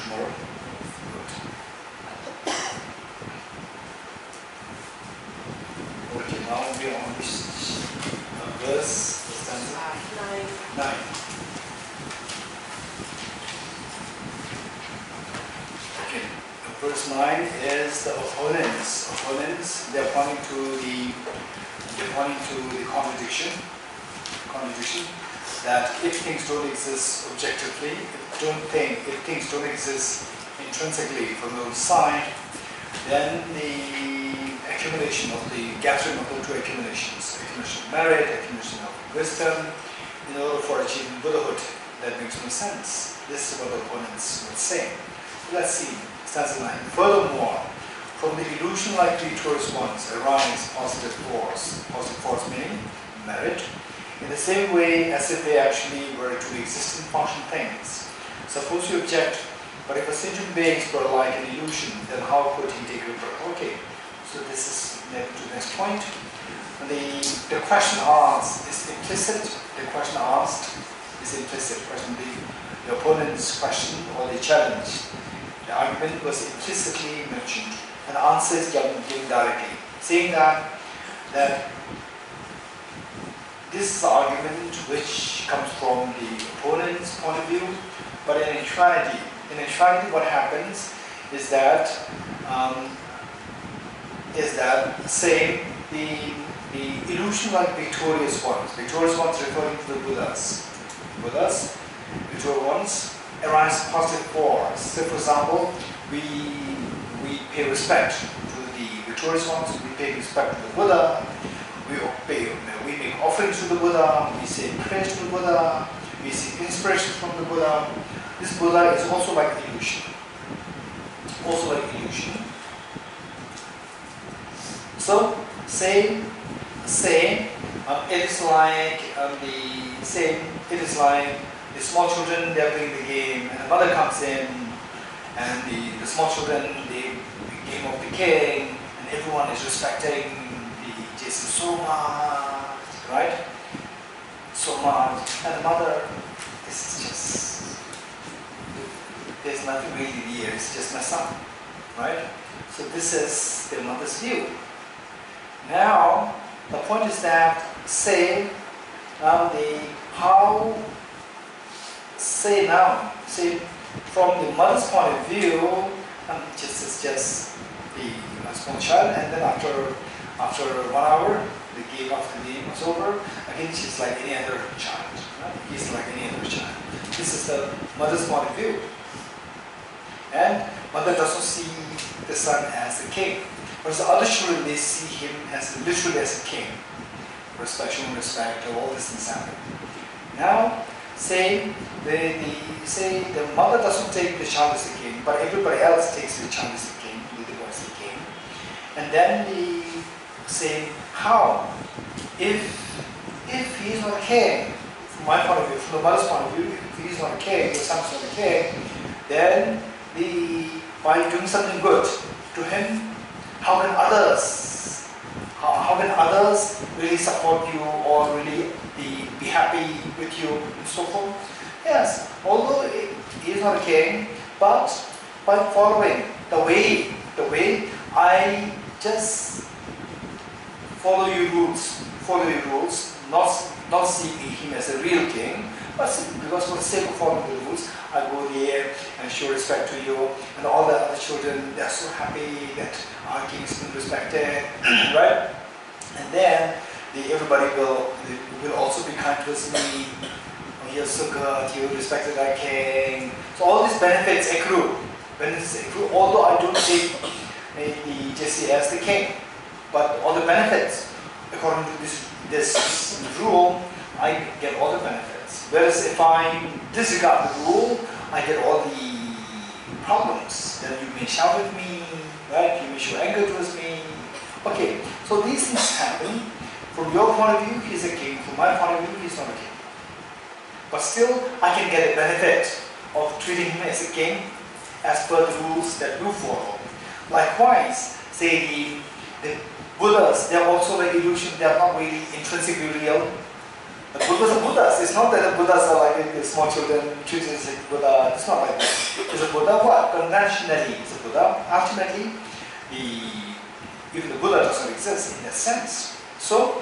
tomorrow? Okay, now we are on this verse, stanza 9. Okay, verse 9 is the Holiness. Holiness, they're pointing to the contradiction that if things don't exist objectively, if things don't exist intrinsically from the outside, then the accumulation of the gathering of the two accumulations of merit, accumulation of wisdom, in order for achieving Buddhahood, that makes no sense. This is what the opponents would say. Let's see, stanza 9. Furthermore, from the illusion-like detours ones arise positive force meaning merit, in the same way as if they actually were two existing function things. Suppose you object, but if a sentient beings were like an illusion, then how could he take a birth? Okay, so this is to the next point. The question asked is implicit. The question asked is implicit. The opponent's question or the challenge, the argument was implicitly mentioned, and the answer is given directly, saying that this is the argument which comes from the opponent's point of view, but in actuality, what happens is that say the illusion-like victorious ones referring to the Buddhas, victorious ones arise positive force. So, for example, we pay respect to the victorious ones. We pay respect to the Buddha. We make offerings to the Buddha, we say praise to the Buddha, we seek inspiration from the Buddha. This Buddha is also like illusion. So, say it is like the small children, they are playing the game, and the mother comes in, and the small children, the game of the king, and everyone is respecting so much, right? So much. And the mother, this is just, there's nothing really here, it's just my son, right? So this is the mother's view. Now, the point is that, from the mother's point of view, just the small child, and then after 1 hour, the game was over, again she's like any other child. Right? He's like any other child. This is the mother's point of view. And mother doesn't see the son as a king. Whereas the other children, they see him as literally as a king. Showing respect, all these things happen. Now, the mother doesn't take the child as a king, but everybody else takes the child as a king, the boy as a king. And then say how? If he is not a king, from my point of view, from the mother's point of view, if he is not a king, the son is not a king, then by doing something good to him, how can others really support you or really be happy with you and so forth? Yes, although he is not a king, but by following the way I just follow your rules, not seeing him as a real king, but because for the sake of following the rules, I go there and show respect to you, and all the other children, they are so happy that our king is being respected, right? And then everybody will also be kind towards me. Oh, you're so good, you respected our king. So all these benefits accrue. Although I don't take the Geshe as the king, but all the benefits, according to this rule, I get all the benefits. Whereas if I disregard the rule, I get all the problems. Then you may shout at me, right? You may show anger towards me. Okay, so these things happen. From your point of view, he's a king. From my point of view, he's not a king. But still, I can get a benefit of treating him as a king as per the rules that you follow. Likewise, say the Buddhas, they are also like illusion, they are not really intrinsically real. The Buddhas are Buddhas. It's not that the Buddhas are like the small children treated as a Buddha. It's not like that. It's a Buddha what? Conventionally, it's a Buddha. Ultimately, even the Buddha doesn't exist in that sense. So,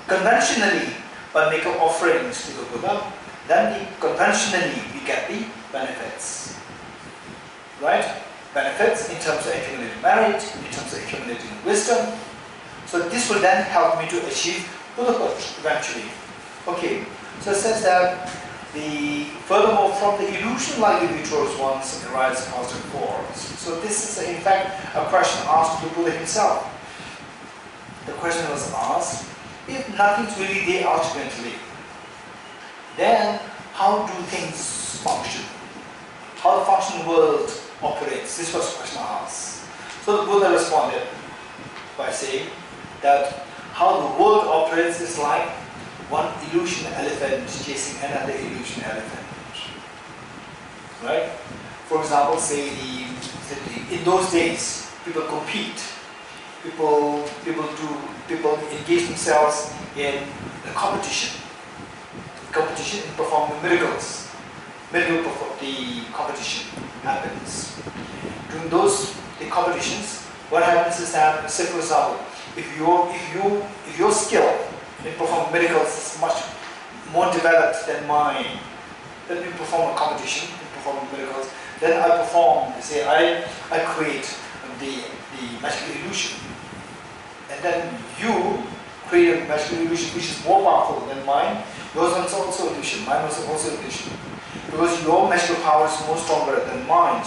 conventionally, by making offerings to the Buddha, then conventionally we get the benefits. Right? Benefits in terms of accumulating merit, in terms of accumulating wisdom. So this will then help me to achieve Buddhahood eventually. Okay, so it says that furthermore from the illusion like the virtuous ones arise positive forms. So this is in fact a question asked to the Buddha himself. The question was asked, if nothing's really there ultimately, then how do things function? How the functional world operates? This was the question asked. So the Buddha responded by saying that how the world operates is like one illusion elephant chasing another illusion elephant. Right? For example, say in those days, people compete. People engage themselves in the competition in performing miracles. Miracle the competition happens. During the competitions, what happens is that, say for example, if your skill in performing miracles is much more developed than mine, then we perform a competition in performing miracles. Then I perform, say I create the magical illusion, and then you create a magical illusion which is more powerful than mine. Yours is also illusion. Mine was also illusion. Because your magical power is more stronger than mine,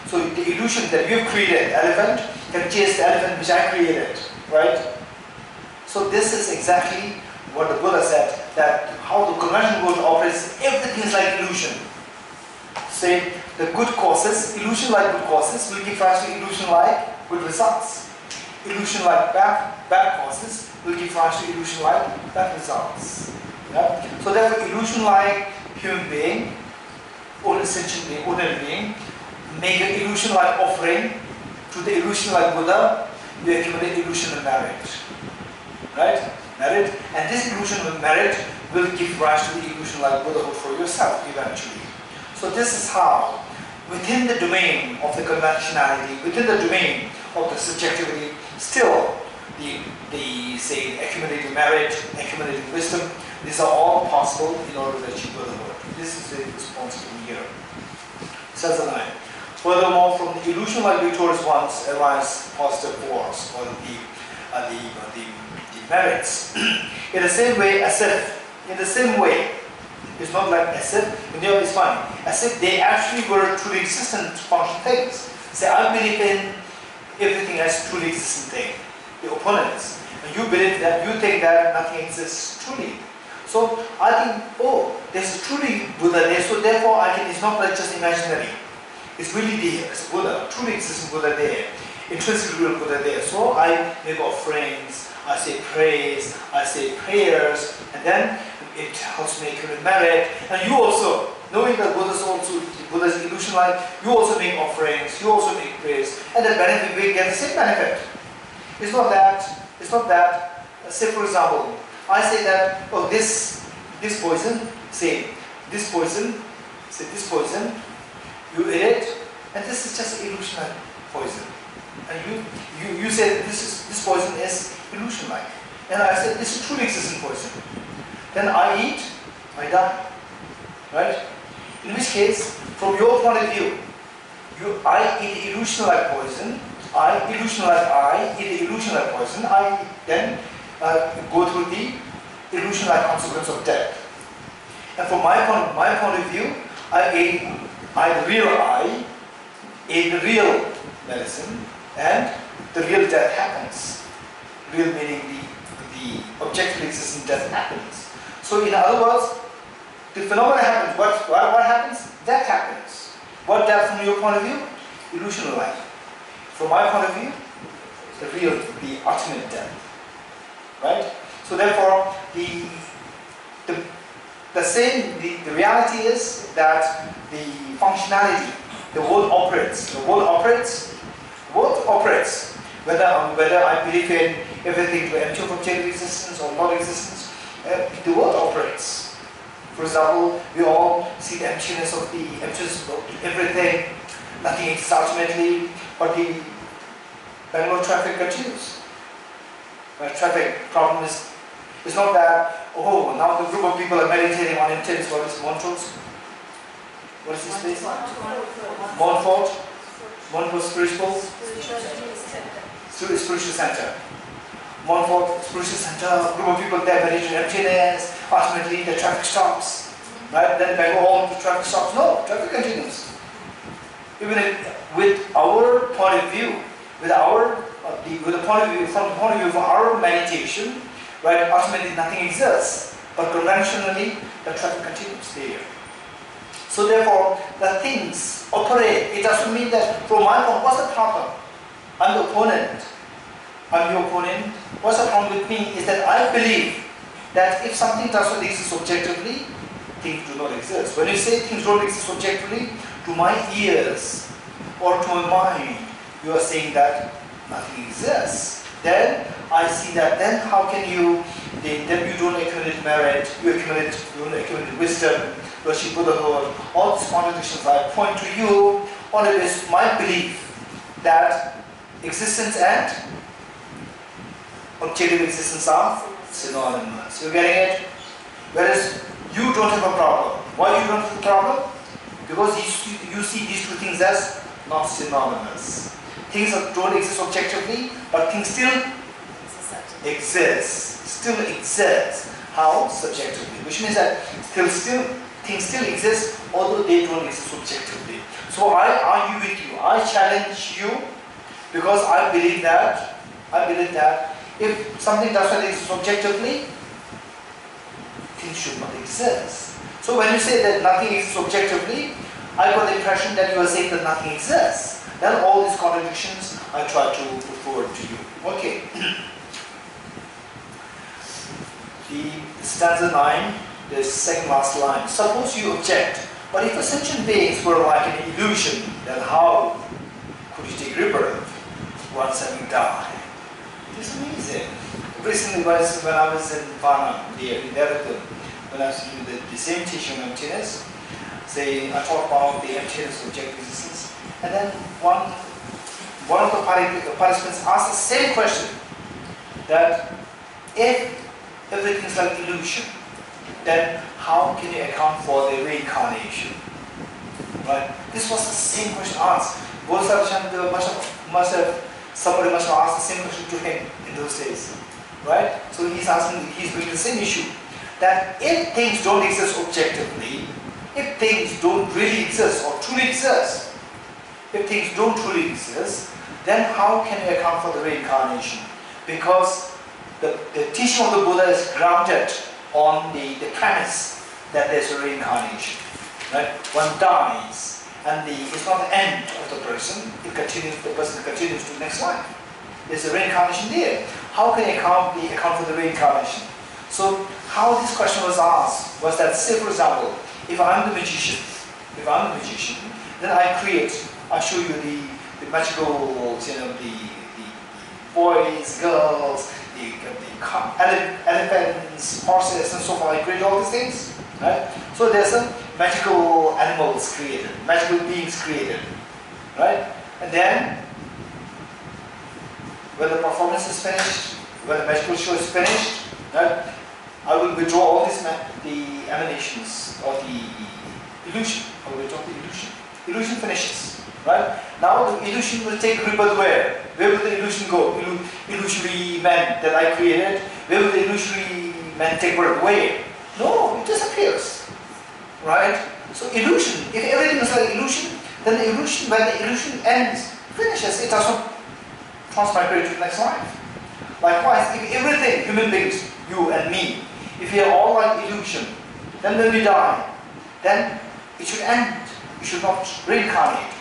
So the illusion that you've created, elephant, can chase the elephant which I created, right? So this is exactly what the Buddha said, that how the conventional world operates, everything is like illusion. Say the good causes, illusion like good causes will give rise to illusion like good results. Illusion like bad causes will give rise to illusion like bad results. Yeah? So therefore illusion like human being, or sentient being, ordinary being, make an illusion like offering to the illusion like Buddha, you accumulate illusion of merit. Right? Merit. And this illusion of merit will give rise to the illusion like Buddhahood for yourself eventually. So this is how, within the domain of the conventionality, within the domain of the subjectivity, still say accumulating merit, accumulating wisdom, these are all possible in order to achieve Buddhahood. This is the response from here. Says the line. Furthermore, from the illusion like victorious ones arise positive force, or the merits. In the same way, it's not like as if, it's funny, as if they actually were truly existent functional things. Say, I believe in everything as truly existent thing, the opponents. And you believe that, you think that nothing exists truly. So I think, oh, there's truly Buddha there, so therefore it's not like just imaginary. It's really there, it's Buddha, truly existing Buddha there, intrinsically real Buddha there. So I make offerings, I say praise, I say prayers, and then it helps me accumulate merit. And you also, knowing that Buddha's illusion like, you also make offerings, you also make prayers, and the benefit, we get the same benefit. It's not that, say for example, I say that, oh, this poison, this poison, you eat it, and this is just illusion-like poison. And you say that this poison is illusion-like. And I said this is truly existent poison. Then I eat, I die. Right? In which case, from your point of view, I eat illusion-like poison, I eat illusion-like poison, I then go through the illusion-like consequence of death. And from my point of view, I ate the real medicine, and the real death happens. Real meaning the objectively existing death happens. So in other words, the phenomena happens. What happens? Death happens. What death from your point of view? Illusional life. From my point of view, the ultimate death. Right? So therefore, the reality is that the functionality, the world operates, whether I believe in everything to empty of objective existence or not existence, the world operates. For example, we all see the emptiness of everything, nothing exists ultimately, but the Bangalore traffic continues. The traffic problem is not that, oh, now the group of people are meditating on emptiness. What is Montrose? What is this place? Montfort Spiritual Center. Montfort Spiritual Center, group of people there meditating emptiness, ultimately the traffic stops. Right? Then Bangalore, the traffic stops. No, traffic continues. Even with our point of view, from the point of view of our meditation, right, ultimately nothing exists. But conventionally, the traffic continues there. So therefore, the things operate. It doesn't mean that from my point, what's the problem? I'm the opponent. I'm your opponent. What's the problem with me is that I believe that if something doesn't exist objectively, things do not exist. When you say things don't exist objectively, to my ears or to my mind, you are saying that nothing exists. Then I see that then how can you, then you don't accumulate merit, you don't accumulate wisdom, you achieve Buddhahood, all these contradictions I point to you on it is my belief that existence and objective existence are synonymous. You're getting it? Whereas you don't have a problem. Why you don't have a problem? Because you see these two things as not synonymous. Things that don't exist objectively, but things still exist. Still exist. How? Subjectively. Which means that things still exist, although they don't exist objectively. So I argue with you. I challenge you because I believe that if something does not exist objectively, things should not exist. So when you say that nothing exists objectively, I got the impression that you are saying that nothing exists. Then all these contradictions I try to put forward to you. Okay. The stanza 9, the second last line. Suppose you object, but if sentient beings were like an illusion, then how could you take rebirth once having died? It's amazing. Recently, when I was in Varna, in Dereham, when I was doing the same teaching on emptiness, I talked about the emptiness of objective existence, and then one of the participants asked the same question, that if everything is like illusion, then how can you account for the reincarnation? Right? This was the same question asked. Bodhisattva somebody must have asked the same question to him in those days. Right? So he's doing the same issue. That if things don't exist objectively, if things don't really exist or truly exist, if things don't truly exist, then how can you account for the reincarnation? Because the teaching of the Buddha is grounded on the premise that there's a reincarnation. Right? One dies, and it's not the end of the person, the person continues to the next life. There's a reincarnation there. How can you account for the reincarnation? So how this question was asked was that, say for example, if I'm the magician, then I show you the magical, the boys, girls, the elephants, horses, and so forth. I create all these things, right? So there's some magical animals created, magical beings created, right? And then, when the performance is finished, when the magical show is finished, right, I will withdraw all these the emanations or the illusion. I will withdraw the illusion. Illusion finishes, right? Now the illusion will take rebirth where? Where will the illusion go? Illusory man that I created, where will the illusory man take birth? Where? No, it disappears, right? So illusion, if everything is like illusion, then the illusion, when the illusion ends, finishes, it doesn't transmigrate to the next life. Likewise, if everything, human beings, you and me, if we are all like illusion, then when we die, then it should end. It should not reincarnate.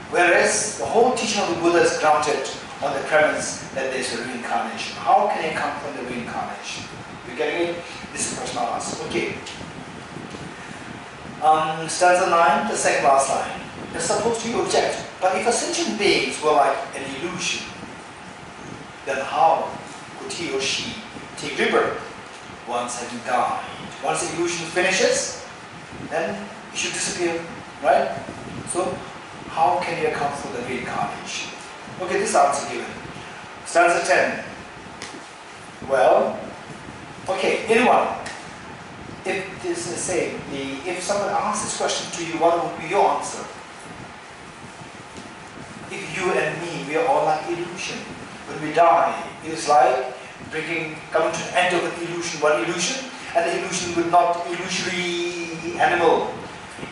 Whereas the whole teaching of the Buddha is grounded on the premise that there is a reincarnation. How can it come from the reincarnation? You getting it? This is the question I'll ask. Okay. Stanza 9, the second last line. You're supposed to object, but if sentient beings were like an illusion, then how could he or she take rebirth once having died. Once the illusion finishes, then it should disappear, right? So, how can you account for the reincarnation? Okay, this answer given. Stanza 10. Well, okay, anyone, if this is saying, if someone asks this question to you, what would be your answer? If you and me, we are all like illusion. When we die, it is like coming to the end of an illusion. One illusion, and the illusion would not illusory animal,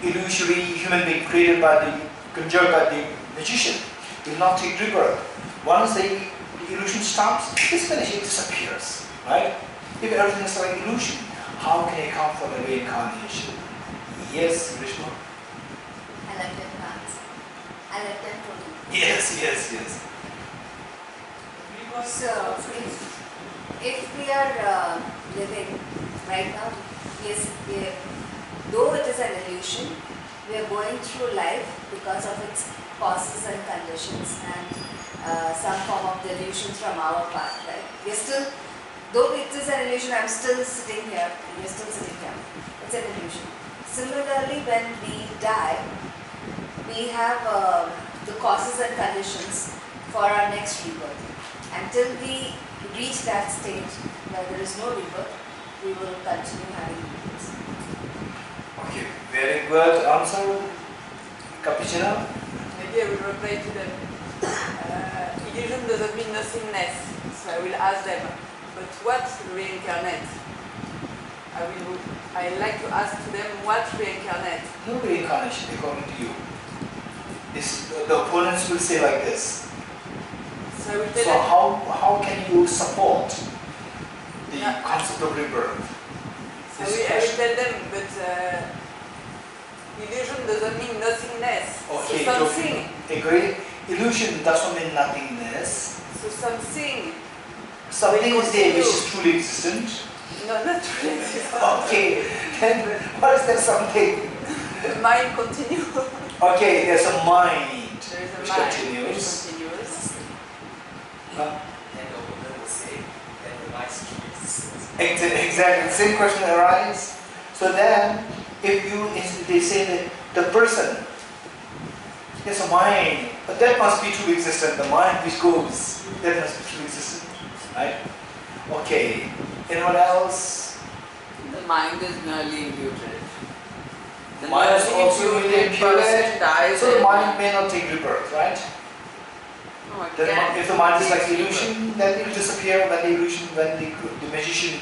illusory human being conjured by the magician, will not take rebirth. Once the illusion stops, it's finished, it disappears, right? If everything is like illusion, how can you account for the reincarnation? Yes, Vishnu? I like that answer. I like that totally. Yes, yes, yes. So, if we are living right now, yes, though it is an illusion, we are going through life because of its causes and conditions and some form of delusions from our part, right? We are still, though it is an illusion, I am still sitting here, and you are still sitting here. It's an illusion. Similarly, when we die, we have the causes and conditions for our next rebirth. Until we reach that stage where there is no rebirth, we will continue having rebirths. Okay, very good answer, Capuchina. Maybe I will reply to them. Illusion doesn't mean nothingness, so I will ask them, but what reincarnate? I like to ask to them what reincarnate. No reincarnation according to you. The opponents will say like this. So I will tell So them, how can you support the concept of rebirth? I will tell them, but illusion doesn't mean nothingness. Okay, so something. Agree? Illusion doesn't mean nothingness. So something. Something is there which is truly existent. No, not truly existent. Okay, then what is that something? The mind continues. Okay, there's a mind There is a which mind continues. which continues. And the woman will say that the mind is truly existent. Exactly, the same question arises. So then, they say that the person is a mind, but that must be truly existent. The mind which goes, that must be truly existent, right? Okay, anyone else? The mind is merely imputed. The Mind is merely also really person imputed, dies so the and- mind may not take rebirth, right? No, it Then can't. if the mind is like Takes illusion, then it will disappear when the magician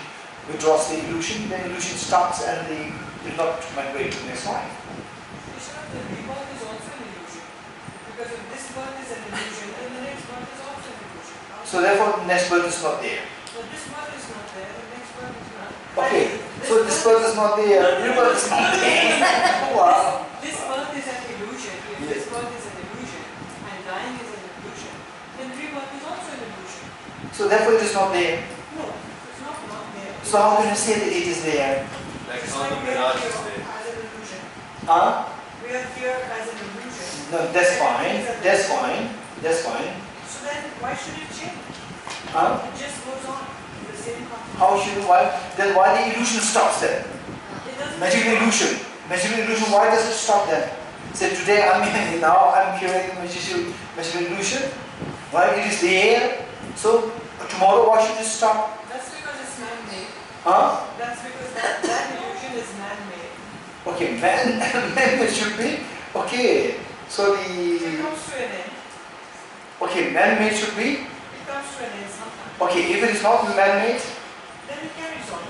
withdraws the illusion, then illusion stops and they will not migrate to the next life. The rebirth is also an illusion. Because if this birth is an illusion, then the next birth is also an illusion. So therefore the next birth is not there. But this birth is not there, the next birth is not. Okay, so this birth is not there, rebirth is not there. Wow. This birth is an illusion. If Yes. this birth is an illusion and dying is an illusion, then rebirth is also an illusion. So therefore it is not there. No, it's not there. So how can you say that it is there? Like It's all like the we are mirage is here there. as an illusion. Huh? We are here as an illusion. No, that's fine, that's fine, that's fine. So then why should it change? Huh? It just goes on in the same path. How should, then why the illusion stops then? It doesn't Magical illusion. Magical illusion, why does it stop then? Say today now I'm creating magical illusion. Right? It is there. So tomorrow why should it stop? That's because it's man-made. Huh? That's because that illusion is man-made. Okay, man should be. Okay. So So it comes to an end. okay, man-made should be. It comes to an end sometimes. Okay, if it is not man-made, Then it carries on.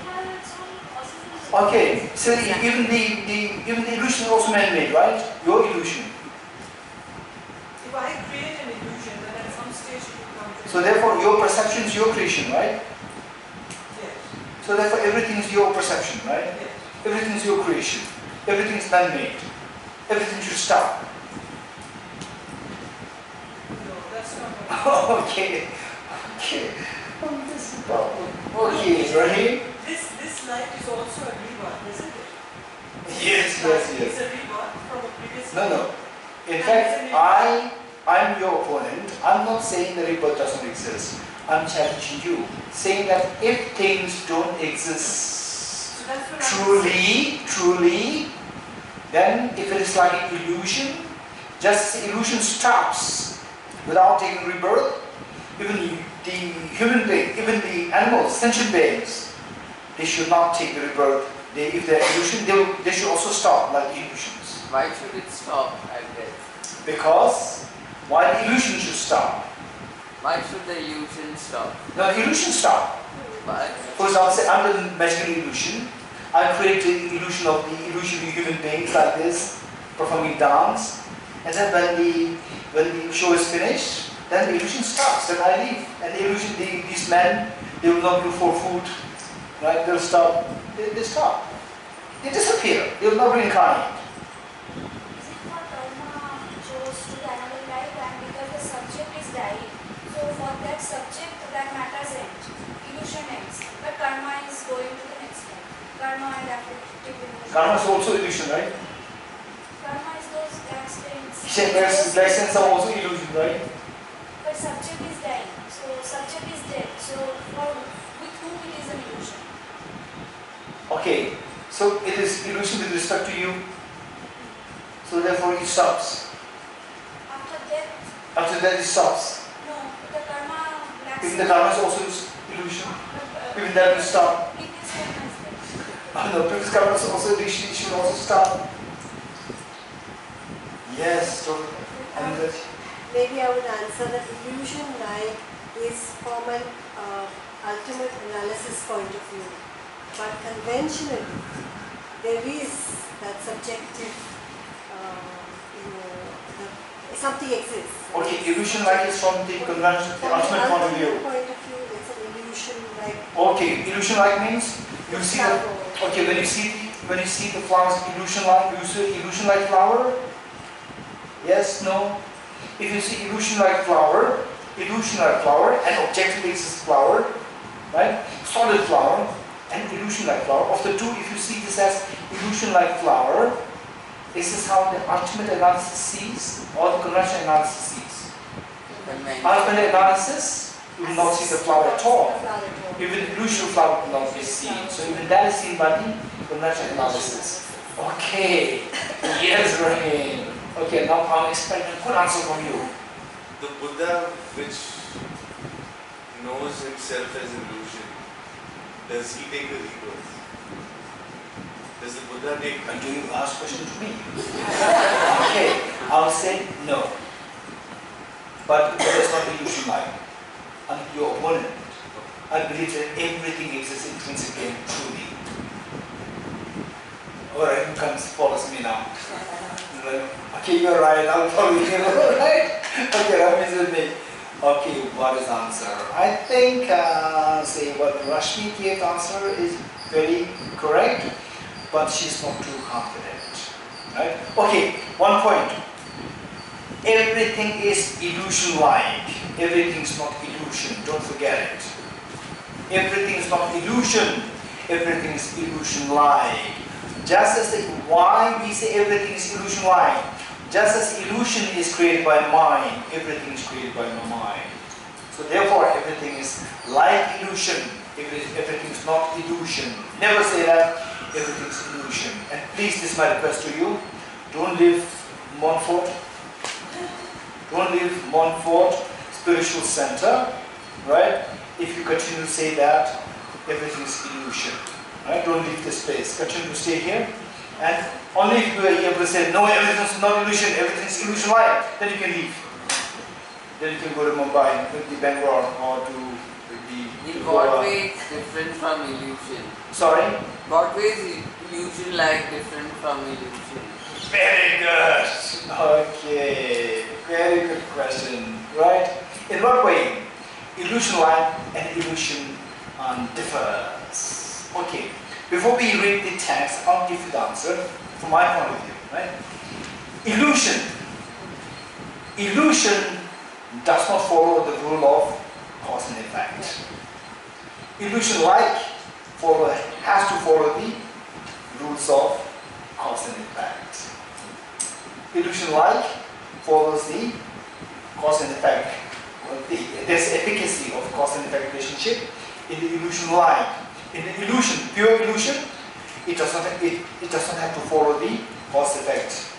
okay. So even the illusion is also man-made, right? Your illusion. If I create an illusion, then at some stage it will come to So an end. therefore your perception is your creation, right? Yes. So therefore everything is your perception, right? Yes. Everything is your creation. Everything is man-made. Everything should stop. No, that's not what Okay. Okay. Oh, this is a problem. Okay, Rahim? This life is also a rebirth, isn't it? Yes, This life yes, yes. is a rebirth from a previous No, life. no. In fact, I'm your opponent. I'm not saying the rebirth doesn't exist. I'm challenging you, saying that if things don't exist that's what I'm truly, then if it is like an illusion, just the illusion stops without taking rebirth. Even the human being, even the animals, sentient beings, they should not take the rebirth. If they're illusion, they should also stop like illusions. Why should it stop at death? Because why the illusion should stop? Why should the illusion stop? No, the illusion stop. Why? For example, say I'm the magical illusion. I create the illusion of human beings like this, performing dance, and then when the show is finished, then the illusion stops. Then I leave, and the illusion, these men, they will not look for food, right? They'll stop. They stop. They disappear. They will not reincarnate. Is it for karma chose to the animal life, and because the subject is dying, so for that subject that matters end, illusion ends, but karma is going to the next one. Karma and affective illusion. Karma is also illusion, right? Karma is those accidents. Blessings are also illusion, right? But subject is dying, so subject is dead. So with whom it is an illusion? Okay, so it is illusion with respect to you. So therefore it stops. After death, After that it stops. no, the karma lacks. Even the karma is also illusion. Even that will stop. Previous karma is dead. No, previous karma is also illusion. It should also stop. Yes, totally. And that, Maybe I would answer that illusion like is from an ultimate analysis point of view. But conventionally, there is that subjective, something exists. okay, illusion like is from the convention, the From ultimate an point of view. ultimate point of view, it's an illusion like. Okay, illusion like means you see the, okay, when you see the flowers, illusion like, you see illusion like flower? Yes, no? If you see illusion like flower, and objectively exists flower, right? Solid flower and illusion like flower. Of the two, if you see this as illusion like flower, this is how the ultimate analysis sees, or the conventional analysis sees. Ultimate analysis, you will not see the flower at all. Even illusion flower will not be seen. So even that is seen by the conventional analysis. Okay. Yes, Rahim. Okay, now I'm expecting a good answer from you. The Buddha, which knows himself as illusion, does he take a rebirth? Does the Buddha take? And do you ask question to me? Okay, I'll say no. But Buddha is not illusion like. I'm your opponent. I believe that everything exists intrinsically and truly. Alright, who comes follows me now? Okay, you're right, I'll follow you, right? Okay, Rami with me. Okay, what is the answer? I think, say what Rashmi gave the answer is very correct, but she's not too confident, right? Okay, one point. Everything is illusion-like. Everything is not illusion, don't forget it. Everything is not illusion. Everything is illusion-like. Just as why we say everything is illusion-like, just as illusion is created by mind, everything is created by my mind. So therefore, everything is like illusion. Everything is not illusion. Never say that everything is illusion. And please, this is my request to you: don't leave Montfort. Don't leave Montfort Spiritual Center, right? If you continue to say that everything is illusion. Right? Don't leave this place. Continue to stay here. And only if you are able to say, no, everything is not illusion, everything is illusion-like, then you can leave. Then you can go to Mumbai, to the Bangalore, or to the... In what way it's different from illusion? Sorry? What way is illusion like different from illusion? Very good. Okay. Very good question. Right? In what way? Illusion-like and illusion differs. Okay, before we read the text, I'll give you the answer from my point of view, right? Illusion. Illusion does not follow the rule of cause and effect. Illusion-like has to follow the rules of cause and effect. Illusion-like follows the cause and effect. There's efficacy of cause and effect relationship in the illusion-like. In the illusion, pure illusion, it doesn't have to follow the cause effect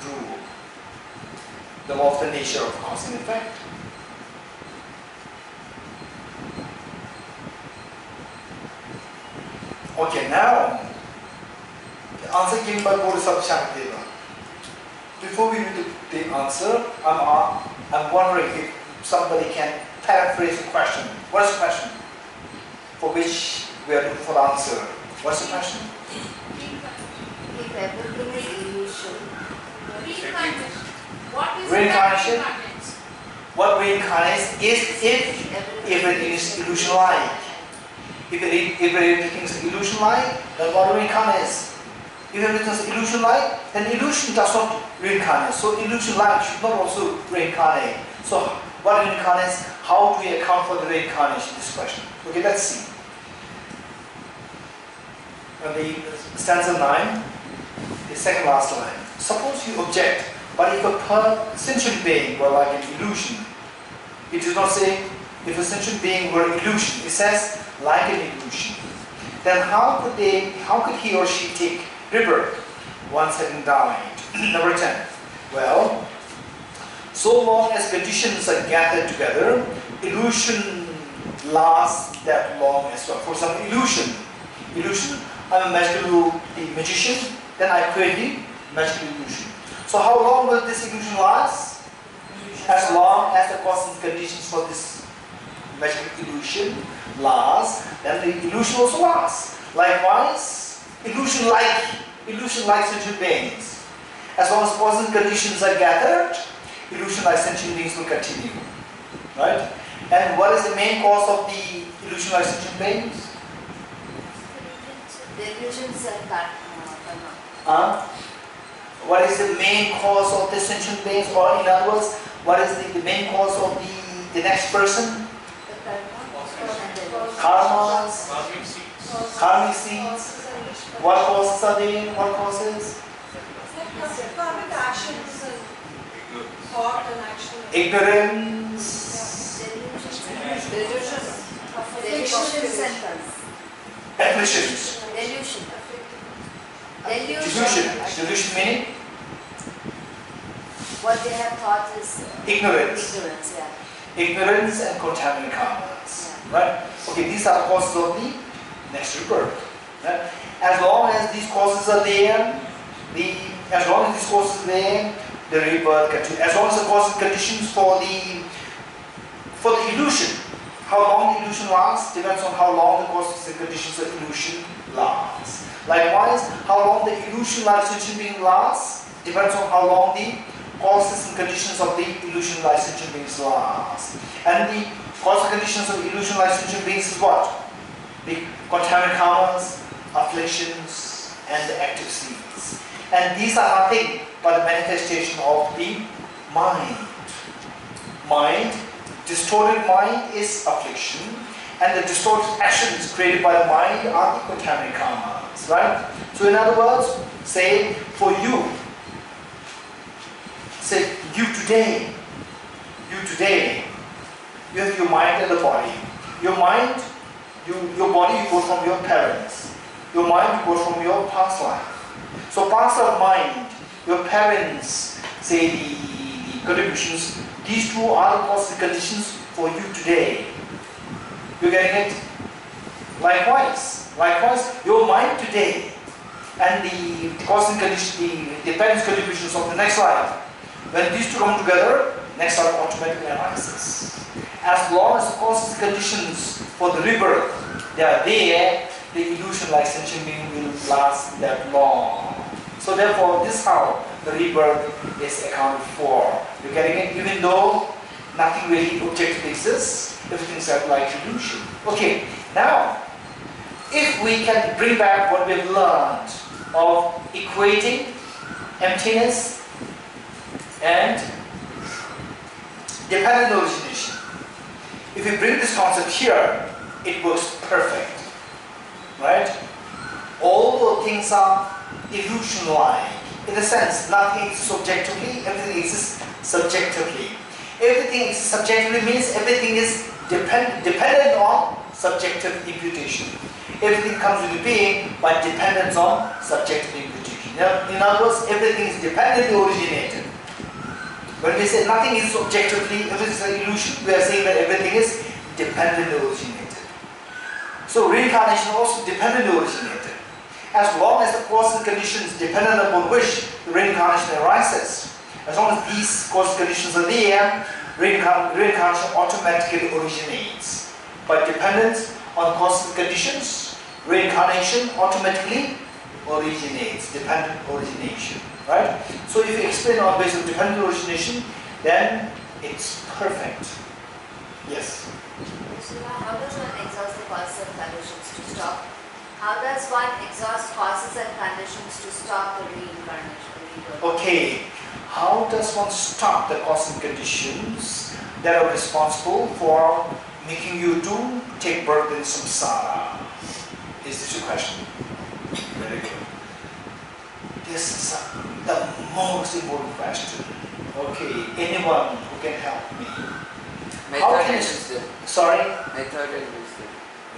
rule, the law of the nature of cause and effect. Okay, now the answer given by Bodhisattva Shantideva. Before we read the answer, I'm wondering if somebody can paraphrase the question. What is the question for which we are looking for the answer? What's the question? If everything is illusion, Reincarnation. What is Reincarnation? reincarnates? What reincarnates is if everything is illusion-like. If everything is illusion-like, then what reincarnates? If everything is illusion-like, then illusion does not reincarnate. So illusion-like should not also reincarnate. So what reincarnates? How do we account for the reincarnation? This question. Okay, let's see. The stanza 9, the second last line. Suppose you object, but if a sentient being were like an illusion, it does not say if a sentient being were illusion. It says like an illusion. Then how could he or she take rebirth once having died? Number 10. Well, so long as conditions are gathered together, illusion lasts that long as well. For example, illusion. I'm a magical magician, then I create the magical illusion. So how long will this illusion last? As long as the causes and conditions for this magical illusion last, then the illusion also lasts. Likewise, illusion-like sentient beings. As long as causes and conditions are gathered, illusion-like sentient beings will continue. Right? And what is the main cause of the illusion-like sentient beings? the illusions are karma. What is the main cause of the sentient beings? Or in other words, what is the main cause of the next person? The karma. Karmas, Karmic seeds. karmic seeds. What causes are they? What causes? Karmic actions and thought and action. Ignorance, Delusions and afflictions. Delusion meaning what they have thought is ignorance. Ignorance and contaminant karmas. Right? Okay, these are causes of the next rebirth. Right? As long as these causes are there, the rebirth continues. As long as the causes and conditions for the illusion, how long the illusion lasts depends on how long the causes and conditions of illusion last. Likewise, how long the illusion-like sentient being lasts depends on how long the causes and conditions of the illusion-like sentient beings last. And the causes and conditions of illusion-like sentient beings is what? The contaminant karmas, afflictions, and the active seeds. And these are nothing but the manifestation of the mind. Distorted mind is affliction, and the distorted actions created by the mind are the contaminant karmas, right? So in other words, say for you, you today, you have your mind and the body. Your mind, your body you got from your parents. Your mind you got from your past life. So past life mind, your parents, say the contributions, these two are the causes and conditions for you today. You getting it? Likewise, your mind today and the causes and conditions, the parents' contributions of the next life. When these two come together, next life automatically arises. As long as the causes and conditions for the rebirth, they are there, the illusion-like sentient being will last that long. So therefore, this is how the rebirth is accounted for. You're getting it? Even though nothing really objectively exists, everything's like illusion. Okay, now, if we can bring back what we've learned of equating emptiness and dependent origination, if we bring this concept here, it works perfect. Right? All the things are illusion-like. In a sense, nothing exists subjectively, everything exists subjectively. Everything exists subjectively means everything is dependent on subjective imputation. Everything comes into being by dependence on subjective imputation. In other words, everything is dependently originated. When we say nothing is objectively, everything is an illusion, we are saying that everything is dependently originated. So reincarnation also dependently originated. As long as the causes and conditions dependent upon which the reincarnation arises, as long as these causes and conditions are there, reincarnation automatically originates. By dependence on causes and conditions, reincarnation automatically originates, dependent origination, right? So if you explain on basis of dependent origination, then it's perfect. Yes? So how does one exhaust the causes and conditions to stop? How does one exhaust causes and conditions to stop the reincarnation? Okay, how does one stop the causes and conditions that are responsible for making you to take birth in samsara? Is this your question? Very good. This is the most important question. Okay, anyone who can help me? How can you, sorry? Method and wisdom.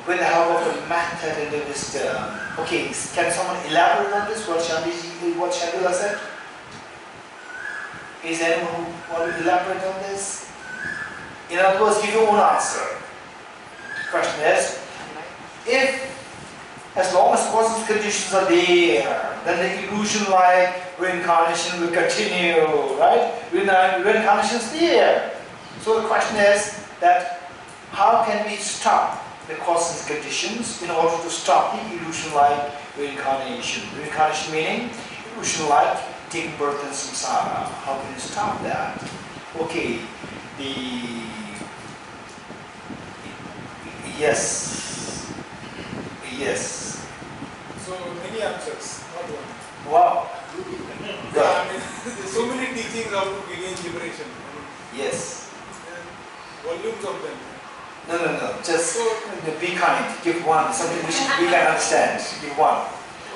With the help of the method and the wisdom. Okay, can someone elaborate on this? What Shantideva said? Is anyone who want to elaborate on this? In other words, give your own answer. The question is, if as long as causes and conditions are there, then the illusion like reincarnation will continue, right? Reincarnation is there. So the question is that how can we stop the causes and conditions in order to stop the illusion like reincarnation? Reincarnation meaning illusion like taking birth in samsara. How can you stop that? Okay, yes. So many answers, not one. Wow. Yeah, I mean, there's so many teachings how to gain liberation. Yes. Volumes of them. No. Just be kind. Give one. Something which we can understand. Give one.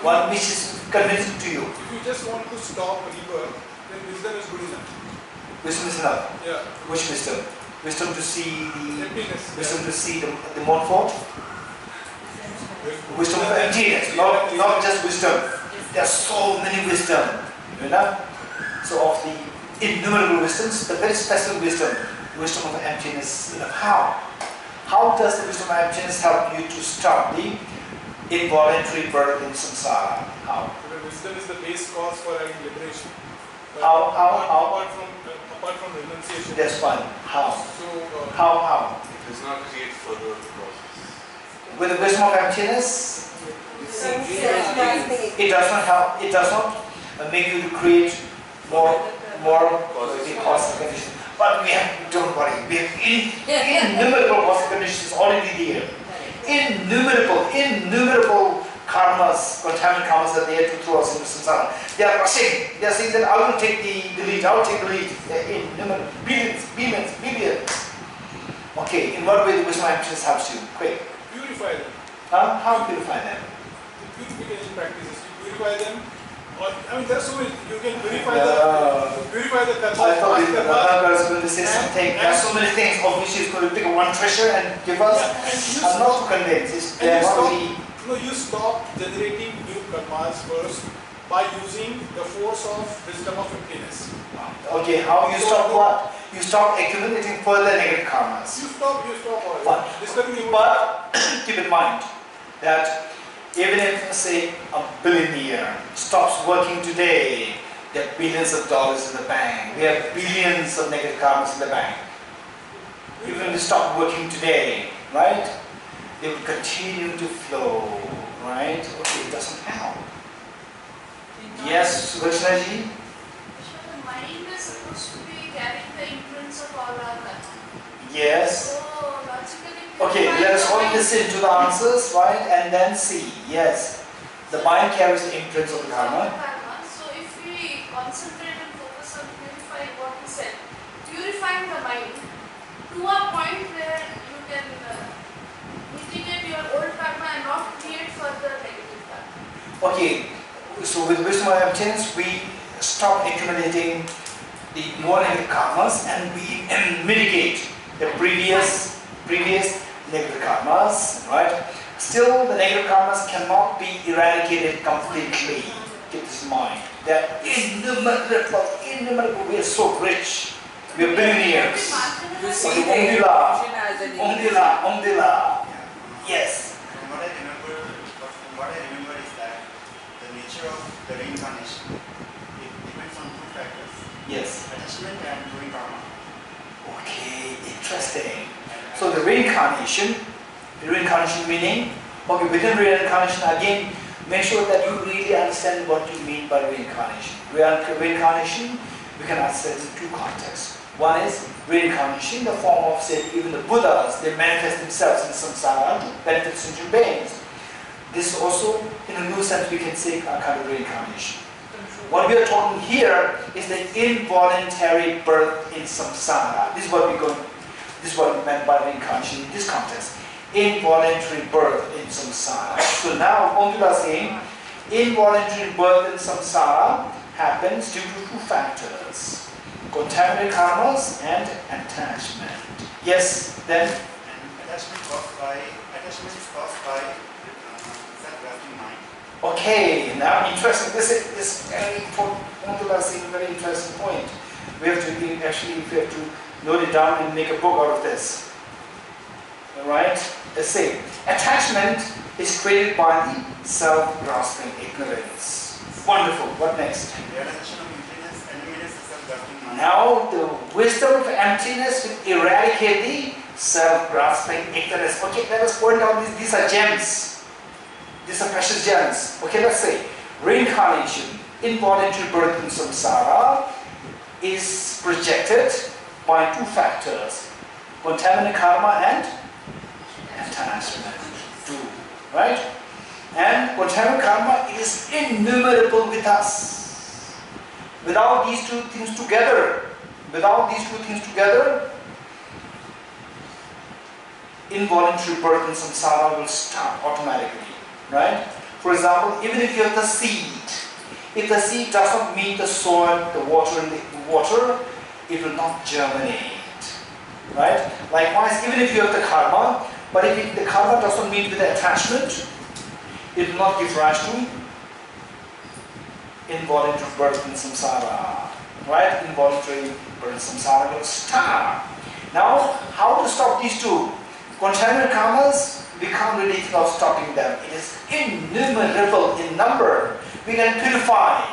One which is convincing to you. If you just want to stop rebirth, then wisdom is good enough. Wisdom is enough. Yeah. Which wisdom? Wisdom to see the emptiness. Wisdom to see the Montfort. Wisdom of emptiness, not just wisdom. There are so many wisdom, you know. So of the innumerable wisdoms, the very special wisdom of emptiness. You know, how does the wisdom of emptiness help you to stop the involuntary birth in samsara? How? So the wisdom is the base cause for having liberation. But How? Apart from renunciation. That's fine. How? So How? It does not create further process. With the wisdom of emptiness, it does not help. It does not make you to create more causes and conditions. But don't worry, we have innumerable causes and conditions already there. Innumerable karmas, contaminant karmas are there to throw us into samsara. They are rushing. They are saying that I will take the lead. I will take the lead. They are innumerable, billions. Okay, in what way the wisdom of emptiness helps you? Quick. purify them. How purify them? The purification practices. You purify them. Or, I mean, there are so many. You can purify the karma. I thought Nalanda was going to say something. There are so many things of which he's going to pick one treasure and give us. Yeah, I'm not convinced. You stop generating new karmas first by using the force of wisdom of emptiness. Okay, how you stop what? You stop accumulating further negative karmas. You stop all. But keep in mind that even if, say, a billionaire stops working today, there are billions of dollars in the bank. We have billions of negative karmas in the bank. Even if they stop working today, right? They will continue to flow, right? Okay, it doesn't help. Yes, Suvarshanaji? So the mind is supposed to be carrying the imprints of all our karma. Yes. So logically, Okay, let us all listen to the answers, right? And then see. Yes. The mind carries the imprints of the karma. So if we concentrate and focus on purifying what we said, purifying the mind to a point where you can mitigate your old karma and not create further negative karma. Okay, so with wisdom of emptiness, we stop accumulating the more negative karmas and we mitigate the previous negative karmas, right? still the negative karmas cannot be eradicated completely. Keep this in mind. They're innumerable. We are so rich. We are billionaires. You see the Omdila. illusion as an illusion. Omdila. Yes. From what I remember is that the nature of the reincarnation, it depends on two factors. Yes. Attachment and doing karma. Okay, interesting. So the reincarnation meaning, okay, within reincarnation again, make sure that you really understand what you mean by reincarnation. Reincarnation, we can understand in two contexts. One is reincarnation, the form of, say, even the Buddhas, they manifest themselves in samsara to benefit sentient beings. This also, in a new sense, we can say a kind of reincarnation. What we are talking here is the involuntary birth in samsara. This is what we meant by reincarnation in this context. Involuntary birth in samsara. So now, Omdila is saying, involuntary birth in samsara happens due to two factors: contaminated karmas and attachment. Yes, then? And attachment is caused by self-grasping mind. Okay, now interesting. This is very important. Omdila is saying a very interesting point. We have to note it down and make a book out of this. Alright? Let's say, attachment is created by the self-grasping ignorance. Wonderful. What next? Realization of emptiness eliminates the self-grasping mind. Now the wisdom of emptiness will eradicate the self-grasping ignorance. Okay, let us point out these are gems. These are precious gems. Okay, let's say, reincarnation, involuntary birth in samsara, is projected by two factors: contaminated karma and attachment. Two, right? And contaminated karma is innumerable with us. Without these two things together, involuntary birth in samsara will stop automatically, right? For example, even if you have the seed, if the seed does not meet the soil, the water, it will not germinate, right? Likewise, even if you have the karma, but if the karma does not meet with the attachment, it will not give rise to involuntary birth in samsara, right? Involuntary birth in samsara will stop. Now, how to stop these two? Contaminated karmas, we can't really think of stopping them. It is innumerable in number. We can purify,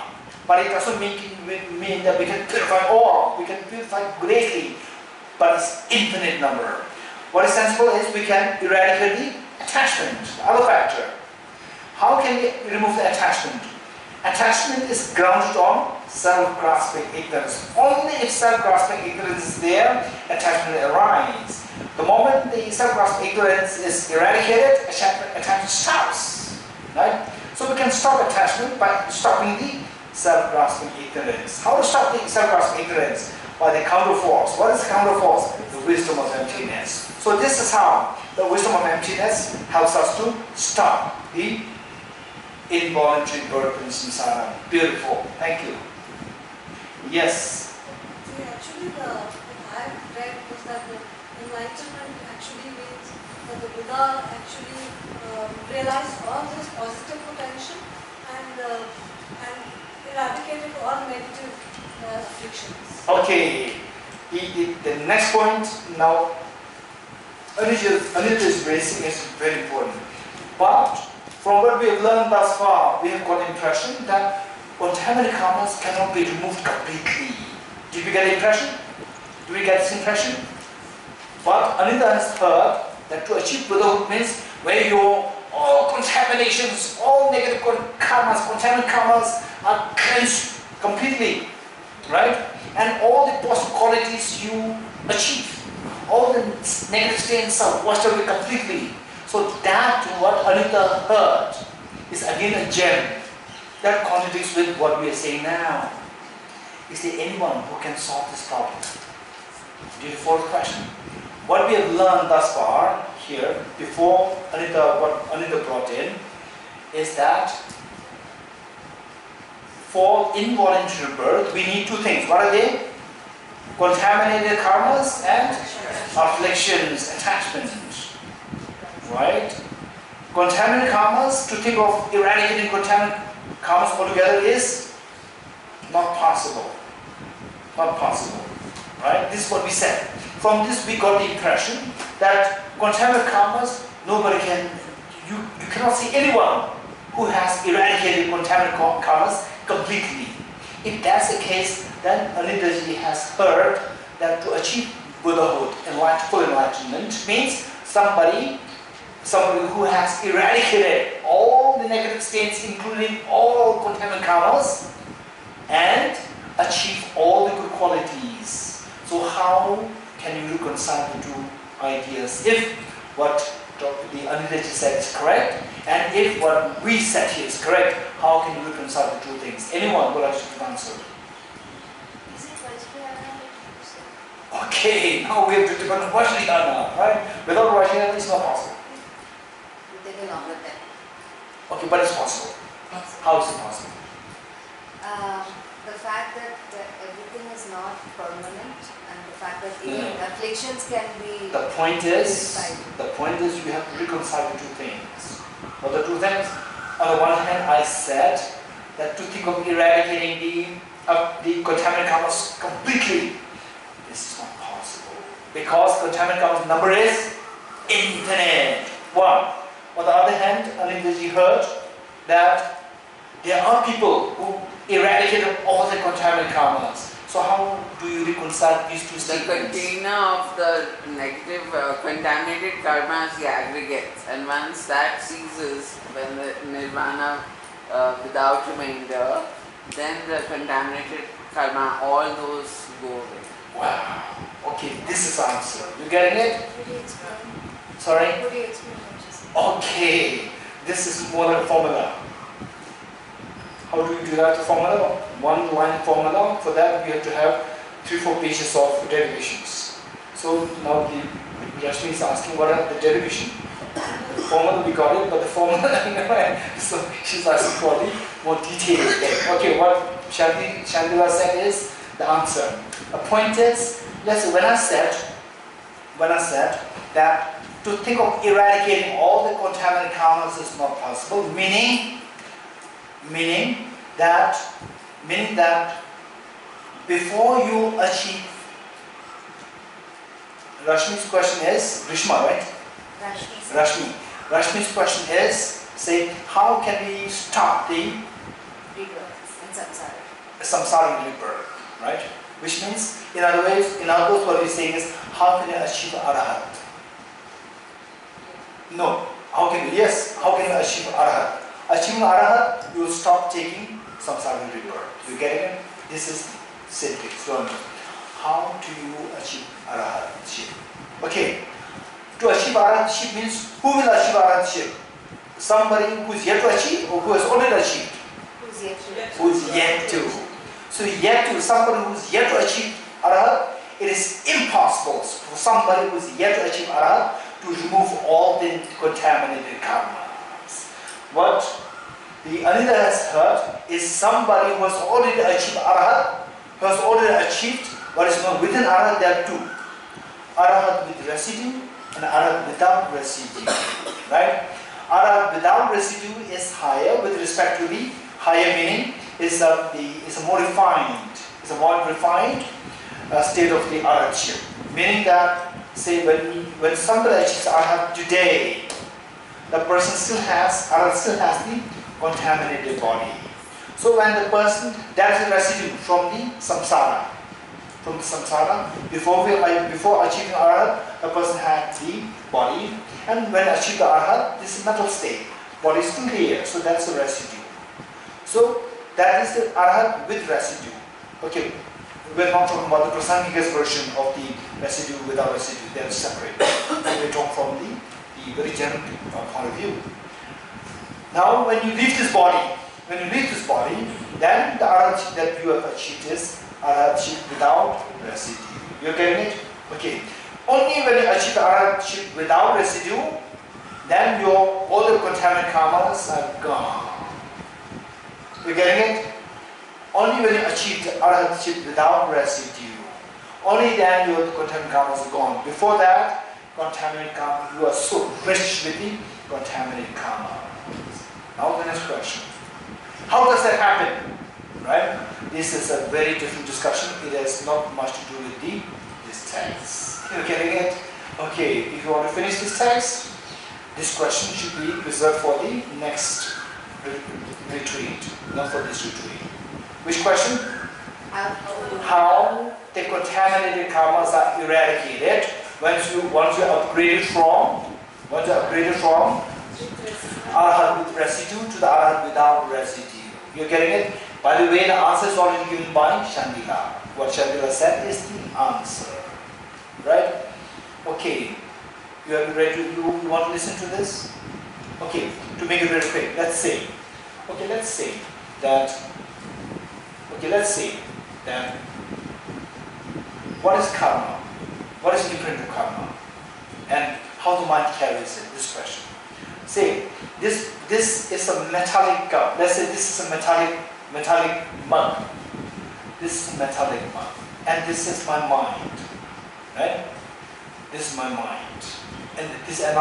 but it doesn't mean that we can purify all. We can purify greatly, but it's infinite number. What is sensible is we can eradicate the attachment, the other factor. How can we remove the attachment? Attachment is grounded on self-grasping ignorance. Only if self-grasping ignorance is there, attachment arises. The moment the self-grasping ignorance is eradicated, attachment stops. Right? So we can stop attachment by stopping the self-grasping ignorance. How to stop the self-grasping ignorance? By the counter-force. What is the counter-force? The wisdom of emptiness. So this is how the wisdom of emptiness helps us to stop the involuntary birth in samsara. Beautiful. Thank you. Yes. See, actually, what I've read was that the enlightenment actually means that the Buddha actually realized all this positive potential and eradicated all negative afflictions. Okay. The next point now, Anita is raising is very important. But from what we have learned thus far, we have got the impression that contaminated karmas cannot be removed completely. Did we get the impression? Do we get this impression? But Anita has heard that to achieve Buddhahood means where your all contaminations, all negative karmas, contaminated karmas are cleansed completely, right? And all the positive qualities you achieve, all the negative stains are washed away completely. So that what Anita heard is again a gem that contradicts with what we are saying now. Is there anyone who can solve this problem? Do you follow the question? What we have learned thus far here, before what Anita brought in, is that for involuntary birth, we need two things. What are they? Contaminated karmas and afflictions, attachments. Right? contaminant karmas, to think of eradicating contaminant karmas altogether is not possible. Not possible. Right? This is what we said. From this we got the impression that contaminant karmas, nobody can, you cannot see anyone who has eradicated contaminant karmas completely. If that's the case, then Anindaji has heard that to achieve Buddhahood, full enlightenment, means somebody who has eradicated all the negative states, including all contaminant karmas, and achieve all the good qualities. So how can you reconcile the two ideas? If what the Anindaji said is correct, and if what we said here is correct, how can you reconcile the two things? Anyone will actually answer. Is it Vajrayana? Okay, now we have to depend on Vajrayana, right? Without Vajrayana, it's not possible. It will take a longer time. Okay, but it's possible. How is it possible? The fact that everything is not permanent, and the fact that even afflictions can be The point is you have to reconcile the two things. What are the two things? On the one hand, I said that to think of eradicating the contaminant karmas completely, this is not possible. Because contaminant karmas number is infinite. One. On the other hand, Anindaji heard that there are people who eradicated all the contaminant karmas. So how do you reconcile these two The statements? container of the negative contaminated karma is the aggregates, and once that ceases, when the nirvana without remainder, then the contaminated karma, all those go away. Wow. Okay, this is the answer. You getting it? Could you explain? Sorry? Could you explain what you said? Okay. This is more like a formula. How do you derive the formula? One line formula. For that we have to have 3-4 pages of derivations. So now the Rashmi is asking what are the derivation. The formula we got it, but the formula so she's asking for the more detailed thing. Okay, what Shantideva said is the answer. A point is, let's say when I said that to think of eradicating all the contaminant karmas is not possible, meaning that before you achieve, Rashmi's question is, Rishma, right? Rashmi's question is, say, how can we stop the rebirth and samsara. samsaric rebirth, right? Which means, in other words, what we're saying is, how can you achieve arahat? No. How can you achieve arahat? Achieving arahat, you will stop taking samsaric rebirth. You get it? This is simple. So, how do you achieve arahatship? Okay. To achieve arahatship means, who will achieve arahatship? Somebody who is yet to achieve or who has already achieved? Who is yet to. So somebody who is yet to achieve arahat, it is impossible for somebody who is yet to achieve arahat to remove all the contaminated karmas. What the Ananda has heard is somebody who has already achieved arahat, who has already achieved what is known within arahat. There are two: arahat with residue and arahat without residue. Right? Arahat without residue is higher with respect to the higher meaning is a more refined, state of the arahatship. Meaning that, say, when somebody achieves arahat today, the person still has the contaminated body. So when the person, that is a residue from the samsara. Before achieving arahat, the person had the body, and when achieved the arahat, this is mental state. Body is still here, so that's the residue. So that is the arahat with residue. Okay, we're not talking about the Prasangika's version of the residue without residue. They are separate. We're talking from the very general point of view. Now, when you leave this body, then the arahat that you have achieved is arahatship without residue. You're getting it? Okay. Only when you achieve the arahatship without residue, then all the contaminant karmas are gone. You're getting it? Only when you achieve the arahatship without residue, only then your contaminant karmas are gone. Before that, contaminant karma, you are so rich with the contaminated karma. Now the next question. How does that happen? Right? This is a very different discussion. It has not much to do with this text. You're getting it? Okay, if you want to finish this text, this question should be reserved for the next retreat, not for this retreat. Which question? How the contaminated karmas are eradicated once you upgraded from arhat with residue to the arhat without residue. You're getting it? By the way, the answer is already given by Shantideva. What Shantideva said is the answer. Right? Okay. You are ready to, you want to listen to this? Okay, to make it very quick, let's say that what is karma? What is imprint of karma? And how the mind carries it, this question. Say, this is a metallic cup. Let's say this is a metallic mug. This is a metallic mug. And this is my mind. Right? This is my mind. And this is an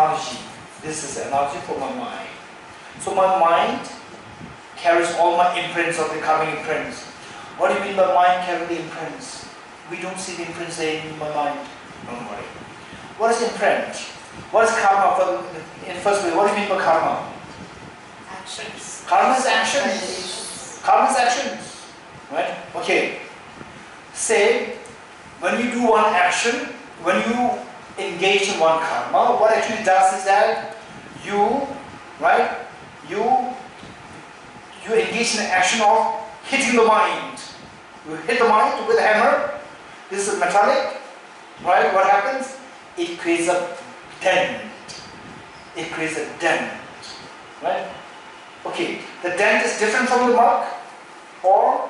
analogy for my mind. So my mind carries all my imprints of the karmic imprints. What do you mean by mind carrying the imprints? We don't see the imprints in my mind. Don't worry. What is imprint? What is karma? In first place, what do you mean by karma? Actions. Karma is actions. Karma is actions. Right? Okay. Say, when you do one action, when you engage in one karma, what actually does is that you engage in the action of hitting the mind. You hit the mind with a hammer. This is metallic, right? What happens? It creates a dent. It creates a dent, right? Okay, the dent is different from the mark, or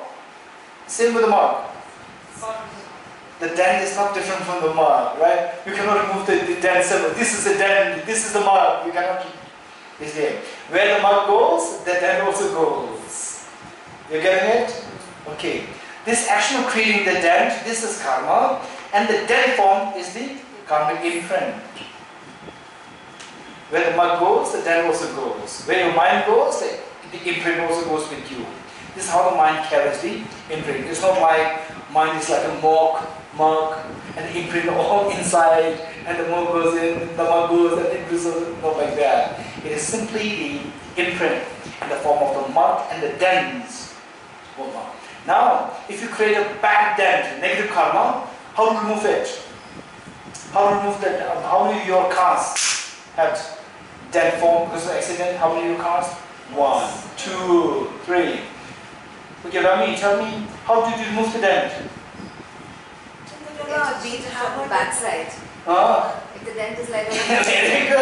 same with the mark. The dent is not different from the mark, right? You cannot remove the dent symbol. This is the dent, this is the mark. You cannot keep this there. Where the mark goes, the dent also goes. You're getting it? Okay. This action of creating the dent, this is karma, and the dent form is the karmic imprint. Where the mark goes, the dent also goes. Where your mind goes, the imprint also goes with you. This is how the mind carries the imprint. It's not like mind is like a mark, and the imprint all inside, and the mark goes in, the mark goes, and the imprint goes, not like that. It is simply the imprint in the form of the mark and the dents. Now, if you create a bad dent, negative karma, how to remove it? How to remove that? How many of your cars had dent form because of accident? How many of your cars? 1, 2, 3. Okay, Rami, tell me, how did you remove the dent? You have to beat it from the backside. Ah. If the dent is like a very good.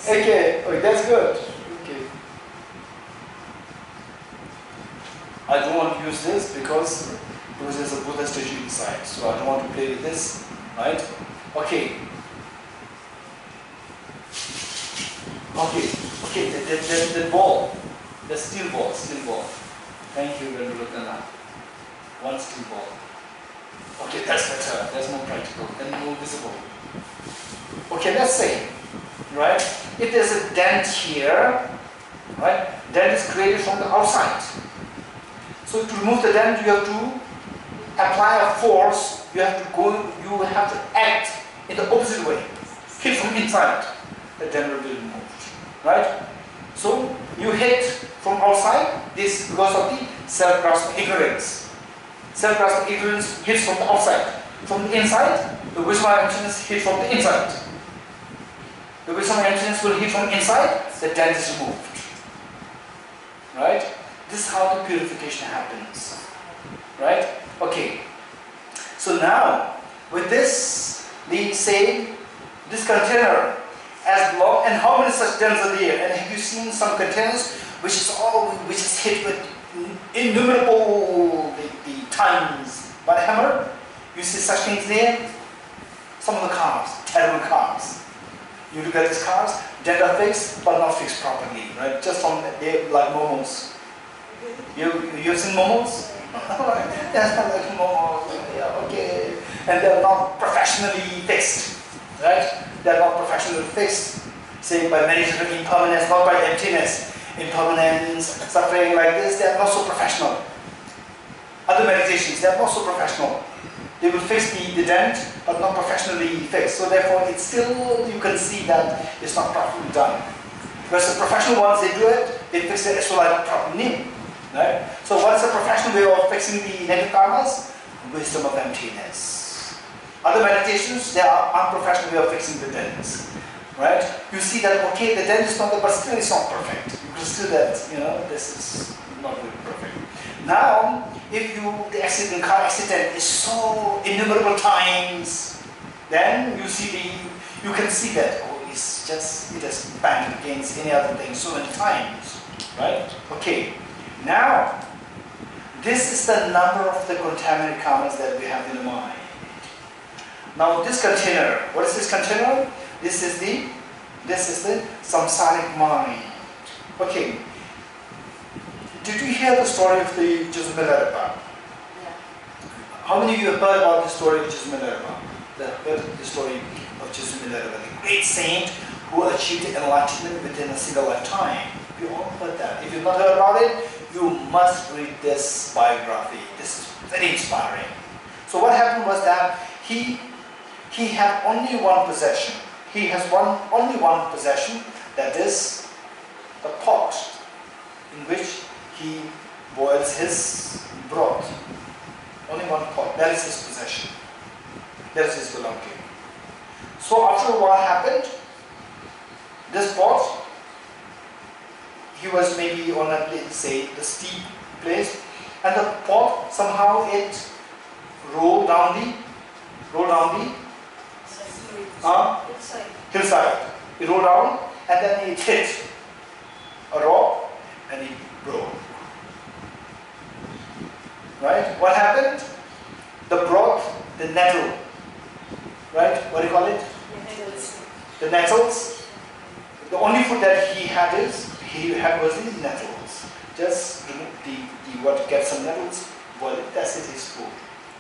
Okay. Oh, that's good. Okay. I don't want to use this because there's a Buddha statue inside, so I don't want to play with this, right? Okay. The ball, the steel ball. Thank you, Vendrutana. One steel ball. Okay, that's better. That's more practical and more visible. Okay, let's say, right? If there's a dent here, right? Dent is created from the outside. So to remove the dent, you have to apply a force. You have to act in the opposite way. Hit from inside. The dent will be removed, right? So you hit from outside. This is because of the self-grasping ignorance. Self-grasping ignorance hits from the outside. From the inside, the wisdom and emptiness hit from the inside. The wisdom and emptiness will hit from inside, the dent is removed. Right? This is how the purification happens. Right? Okay. So now, with this, we say, this container, as long, and how many such dents are there? And have you seen some containers which is hit with innumerable the times by the hammer? You see such things there? Some of the cars, terrible cars. You look at these cars, dent are fixed, but not fixed properly, right? Just from there, like momos. You've seen momos? That's not like momos. Yeah, okay. And they're not professionally fixed, right? They're not professionally fixed. say by meditation impermanence, not by emptiness, impermanence, suffering like this, they are not so professional. Other meditations, they are not so professional. They will fix the dent, but not professionally fixed. So therefore, it's still, you can see that it's not properly done. Because the professional ones, they do it, they fix it as well as proper name. Right? So what's the professional way of fixing the negative karmas? Wisdom of emptiness. Other meditations, they are unprofessional way of fixing the dents. Right? You see that, okay, the dent is not there, but still it's not perfect. You can still that, this is not really perfect. Now, if the car accident is so innumerable times, then you can see that, oh, it has banged against any other thing so many times, right? Okay, now, this is the number of the contaminated karmas that we have in the mind. Now, this container, what is this container? This is the samsaric mind. Okay. Did you hear the story of the Geshe? How many of you have heard about the story of Geshe? The story of Geshe, the great saint who achieved enlightenment within a single lifetime. You all heard that. If you've not heard about it, you must read this biography. This is very inspiring. So what happened was that he had only one possession. He has only one possession, that is the pot in which he boils his broth. Only one pot. That is his possession. That is his belonging. So after a while happened, this pot, he was maybe on a place, say the steep place, and the pot somehow it rolled down the hillside. It rolled down and then it hit a rock and it broke. Right? What happened? The broth, the nettle. Right? What do you call it? The nettles. The only food that he had was these nettles. Just remove get some nettles, boil it, that's it, his food.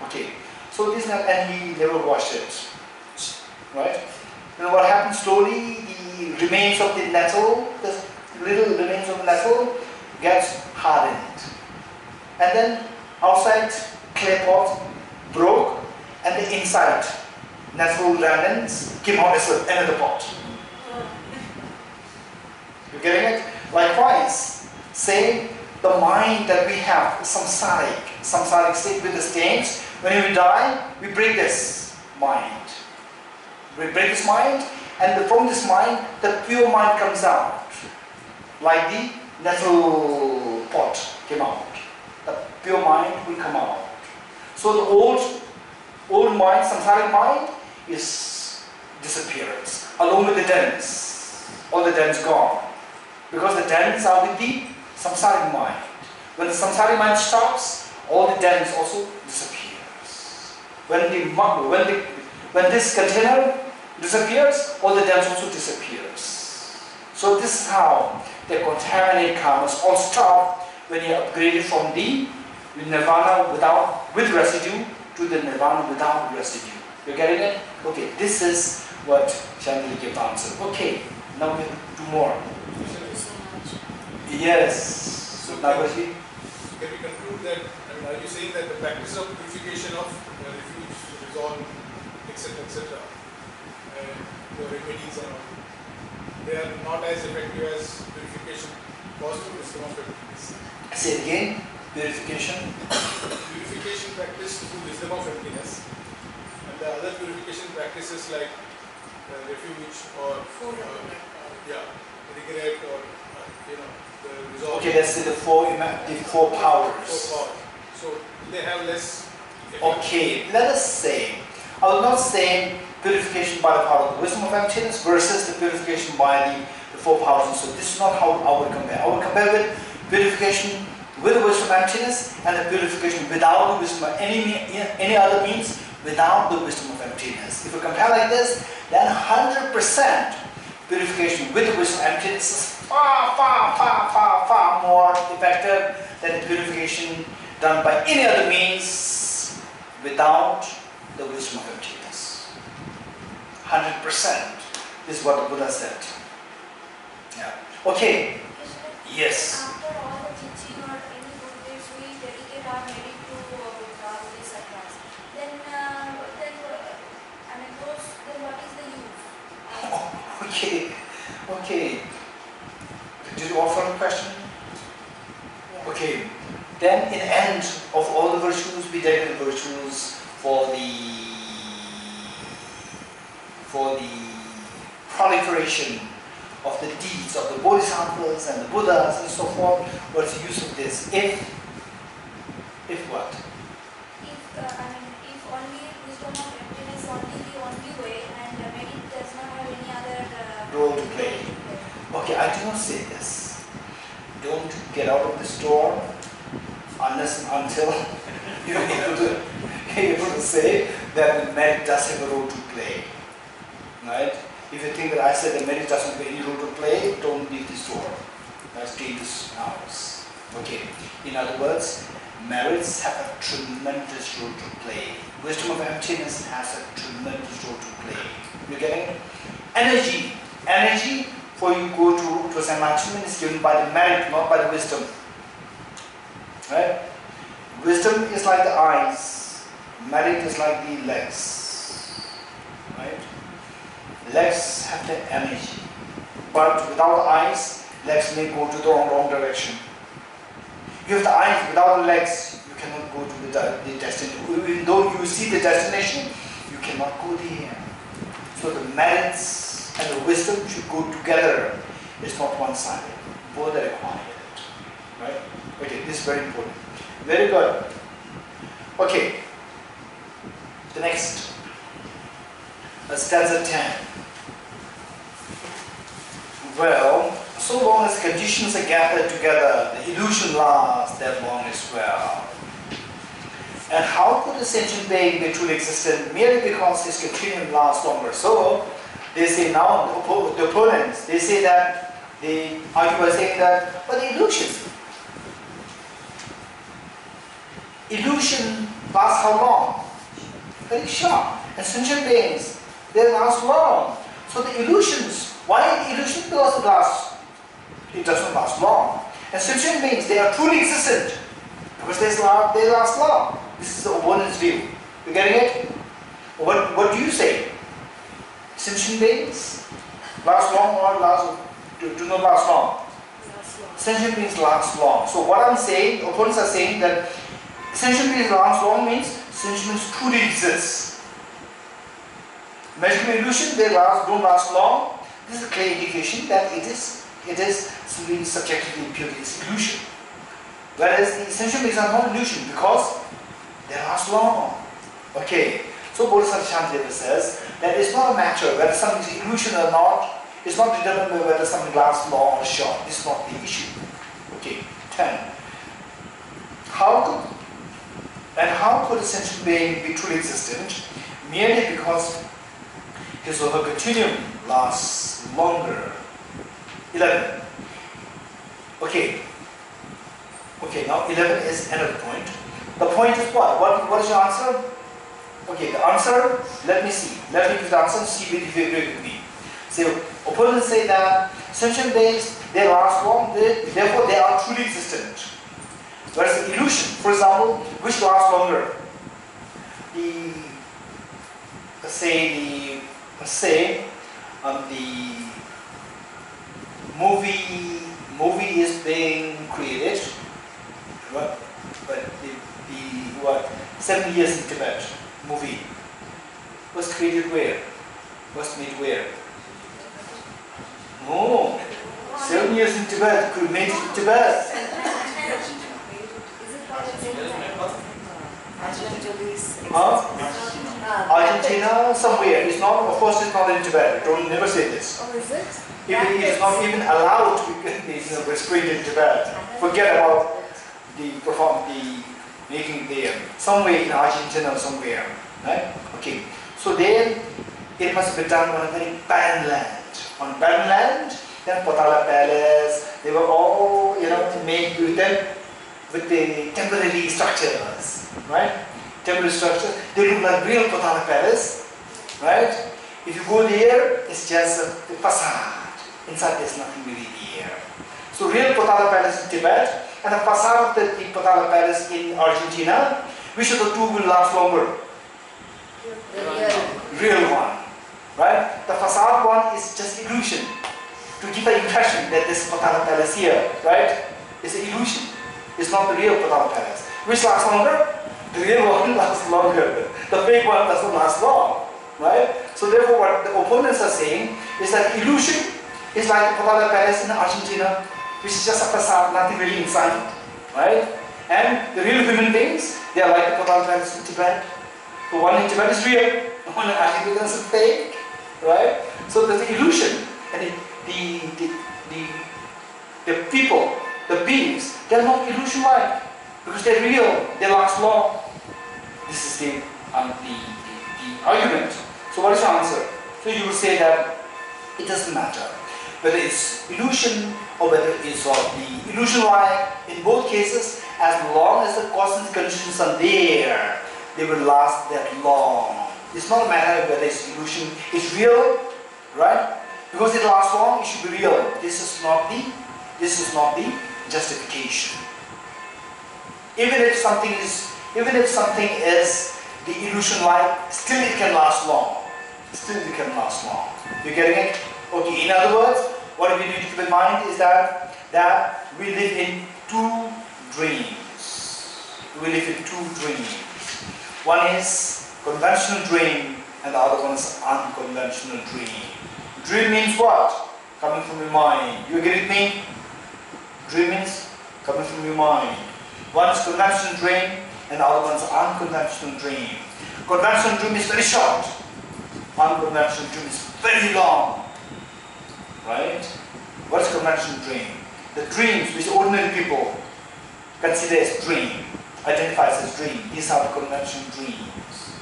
Okay. So this nettle, and he never washed it. Right? And what happened slowly, the remains of the nettle, the little remains of the nettle gets hardened. And then outside clay pot broke and the inside nettle remnants came out as another pot. You getting it? Likewise, say the mind that we have, samsaric state with the stains, when we die, we break this mind. We break this mind, and from this mind, the pure mind comes out. Like the nettle pot came out. The pure mind will come out. So the old mind, samsaric mind, disappears along with the dents. All the dents gone. Because the dents are with the samsaric mind. When the samsaric mind stops, all the dents also disappears. When this container disappears, all the dents also disappears. So this is how the contaminated karmas all stop when you are upgraded from the nirvana with residue to the nirvana without residue. You're getting it? Okay, this is what Shantideva gave answer. Okay, now we do more. Yes. So can we conclude that, are you saying that the practice of purification of refuge, resolve, etc., and the remedies and all, they are not as effective as purification caused through wisdom of emptiness? Say it again. Purification. Purification practiced through wisdom of emptiness, and the other purification practices like refuge or regret or the resolve. Okay, let's say the four powers. So they have less effect. Okay, let us say, I will not say purification by the power of the wisdom of emptiness versus the purification by the four powers. So this is not how I would compare. I would compare with purification with the wisdom of emptiness and the purification without the wisdom of any other means without the wisdom of emptiness. If we compare like this, then 100% purification with the wisdom of emptiness is far more effective than the purification done by any other means without the wisdom of emptiness. 100% is what the Buddha said. Yeah. Okay. Yes. After all the teaching or any good deeds, we dedicate our merit to Bodhisattvas. Then what is the use? Okay. Okay. Did you offer a question? Yeah. Okay. Then in the end of all the virtues, we dedicate the virtues for the proliferation of the deeds of the Bodhisattvas and the Buddhas and so forth. What's the use of this? If what? If only wisdom of emptiness is only the only way, and merit does not have any other Role to play. Okay, I do not say this. Don't get out of this door unless and until you're able to say that merit does have a role to play. Right? If you think that I said that merit doesn't have any role to play, don't leave this door. Stay in this house. Okay. In other words, merits have a tremendous role to play. Wisdom of emptiness has a tremendous role to play. You getting it? Energy. Energy for you go to enlightenment is given by the merit, not by the wisdom. Right? Wisdom is like the eyes. Merit is like the legs. Right? Legs have the energy. But without eyes, legs may go to the wrong direction. You have the eyes without the legs, you cannot go to the destination. Even though you see the destination, you cannot go there. So the merits and the wisdom should go together. It's not one-sided. Both are required. Right? Okay, this is very important. Very good. Okay. The next. Stanza 10. Well, so long as conditions are gathered together, the illusion lasts that long as well. And how could a sentient being be truly existent merely because his continuum lasts longer? So, they say now, the opponents, they say that, they argue by saying that, but the illusion lasts how long? Very short. And sentient beings, they last long. So the illusions, why the illusion? Because it doesn't last long. And sentient beings, they are truly existent because they last long. This is the opponent's view. You getting it? What do you say? Sentient beings last long or do not last long? Sentient beings last long. So what I'm saying, opponents are saying that sentient beings last long means sentient beings truly exist. Magical illusion, they don't last long. This is a clear indication that it is simply subjectively purely illusion. Whereas the sentient beings are not illusion because they last long. Okay. So Bodhisattva Shantideva says that it's not a matter whether something is illusion or not. It's not determined by whether something lasts long or short. This is not the issue. Okay. 10. How could a sentient being be truly existent merely because his or her continuum lasts longer? 11. Okay. Okay, now 11 is another point. The point is what? What is your answer? Okay, the answer, let me see. Let me give the answer and see if you agree with me. So, opponents say that sentient beings, they last long, therefore they are truly existent. Whereas the illusion, for example, which lasts longer? The movie is being created, but the 7 years in Tibet movie was created where? Was made where? No, 7 years in Tibet, made in Tibet. Argentina, somewhere. It's not, of course, it's not in Tibet. Don't never say this. Oh, is it? Even it is not even allowed to be screened in Tibet. Forget about the making there. Somewhere in Argentina or somewhere. Right? Okay. So then it must be done on a very barren land. On barren land, then Potala Palace, they were all, made with them with the temporary structures. Right? Temporary structures. They look like real Potala Palace. Right? If you go there, it's just a facade. inside there's nothing really there. So real Potala Palace in Tibet and the facade of the Potala Palace in Argentina, which of the two will last longer? The Real one, right? The facade one is just illusion to give the impression that this Potala Palace here, right? It's an illusion. It's not the real Potala Palace. Which lasts longer? The real one lasts longer. The fake one doesn't last long, right? So therefore what the opponents are saying is that illusion is like the Potala Palace in Argentina, which is just a facade, nothing really inside, right? And the real human beings, they are like the Potala Palace in Tibet. The one in Tibet is real, the one in Argentina is fake, right? So there's the illusion, and the people, the beings, they are not illusion-like because they're real, they last long. This is the argument. So what is the answer? So you will say that it doesn't matter whether it's illusion or whether it's the illusion-like. In both cases, as long as the causes and conditions are there, they will last that long. It's not a matter whether it's illusion, it's real, right? Because it lasts long, it should be real. This is not the justification. Even if something is the illusion-like, still it can last long. Still it can last long. You getting it? Okay. In other words, what we need to keep in mind is that we live in two dreams. We live in two dreams. One is conventional dream and the other one is unconventional dream. Dream means what? Coming from your mind. You get me? Dream means coming from your mind. One is conventional dream and the other one is unconventional dream. Conventional dream is very short. Unconventional dream is very long. Right? What is conventional dream? The dreams which ordinary people consider as dream, identifies as dream. These are the conventional dreams.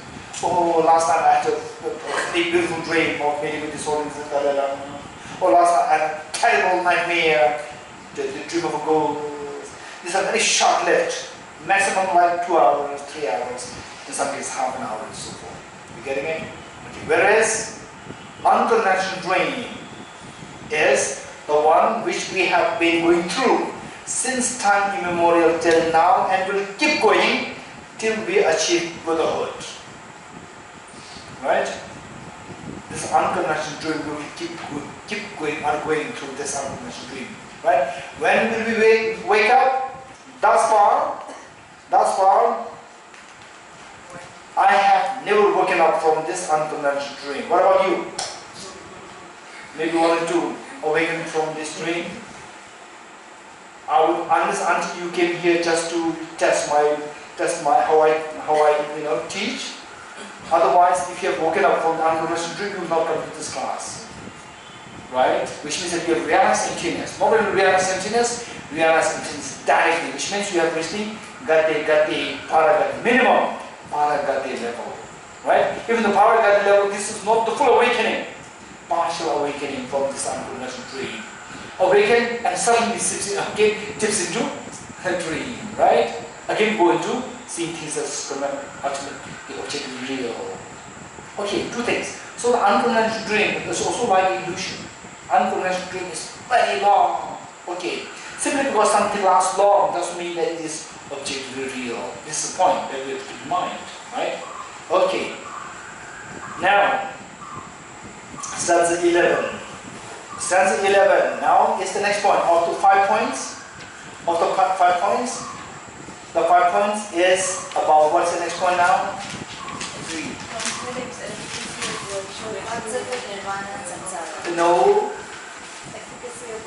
Oh, last time I had a beautiful dream of meeting with this Holiness and Dalai Lama. Or last time I had a terrible nightmare, the dream of a ghost. These are very short-lived, maximum like 2 hours, 3 hours, in some cases half an hour and so forth. You getting it? Okay. Whereas unconventional dream is the one which we have been going through since time immemorial till now and will keep going till we achieve Buddhahood. Right? This unconventional dream will keep going through this unconventional dream. Right? When will we wake up? Thus far, I have never woken up from this unconventional dream. What about you? Maybe one or two awaken from this dream. I would, until you came here just to test my how I teach. Otherwise, if you have woken up from the unconventional dream, you will not come to this class. Right? Which means that you have realized emptiness. Not only realized emptiness, realized emptiness directly, which means you have reached the Gati, Paragati, minimum Paragati level. Right? Even the Paragati level, this is not the full awakening. Partial awakening from this unconventional dream. Awaken and suddenly tips into a dream. Right? Again go into seeing things as ultimately objectively real. Okay, two things. So the unconventional dream is also like illusion. Unconventional dream is very long. Okay. Simply because something lasts long doesn't mean that it is objectively real. This is the point that we have to keep in mind. Right? Okay. Now, stanza 11. Stanza 11 now is the next point. Of the 5 points, the 5 points is about what's the next point now? Concept of nirvana and samsara. No. Efficacy of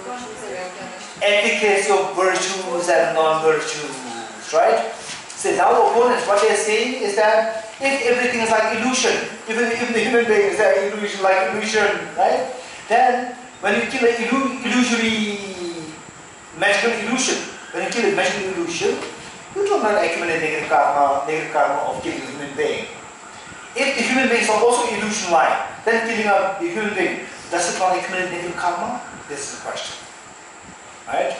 Efficacy of virtues and non-virtues, right? So now opponents, what they are saying is that if everything is like illusion, even the human being is like illusion, right? Then when you kill an illusory magical illusion, when you kill a magical illusion, you do not accumulate negative karma of killing a human being. If the human beings are also illusion-like, then killing a human being, does it not accumulate negative karma? This is the question. Right?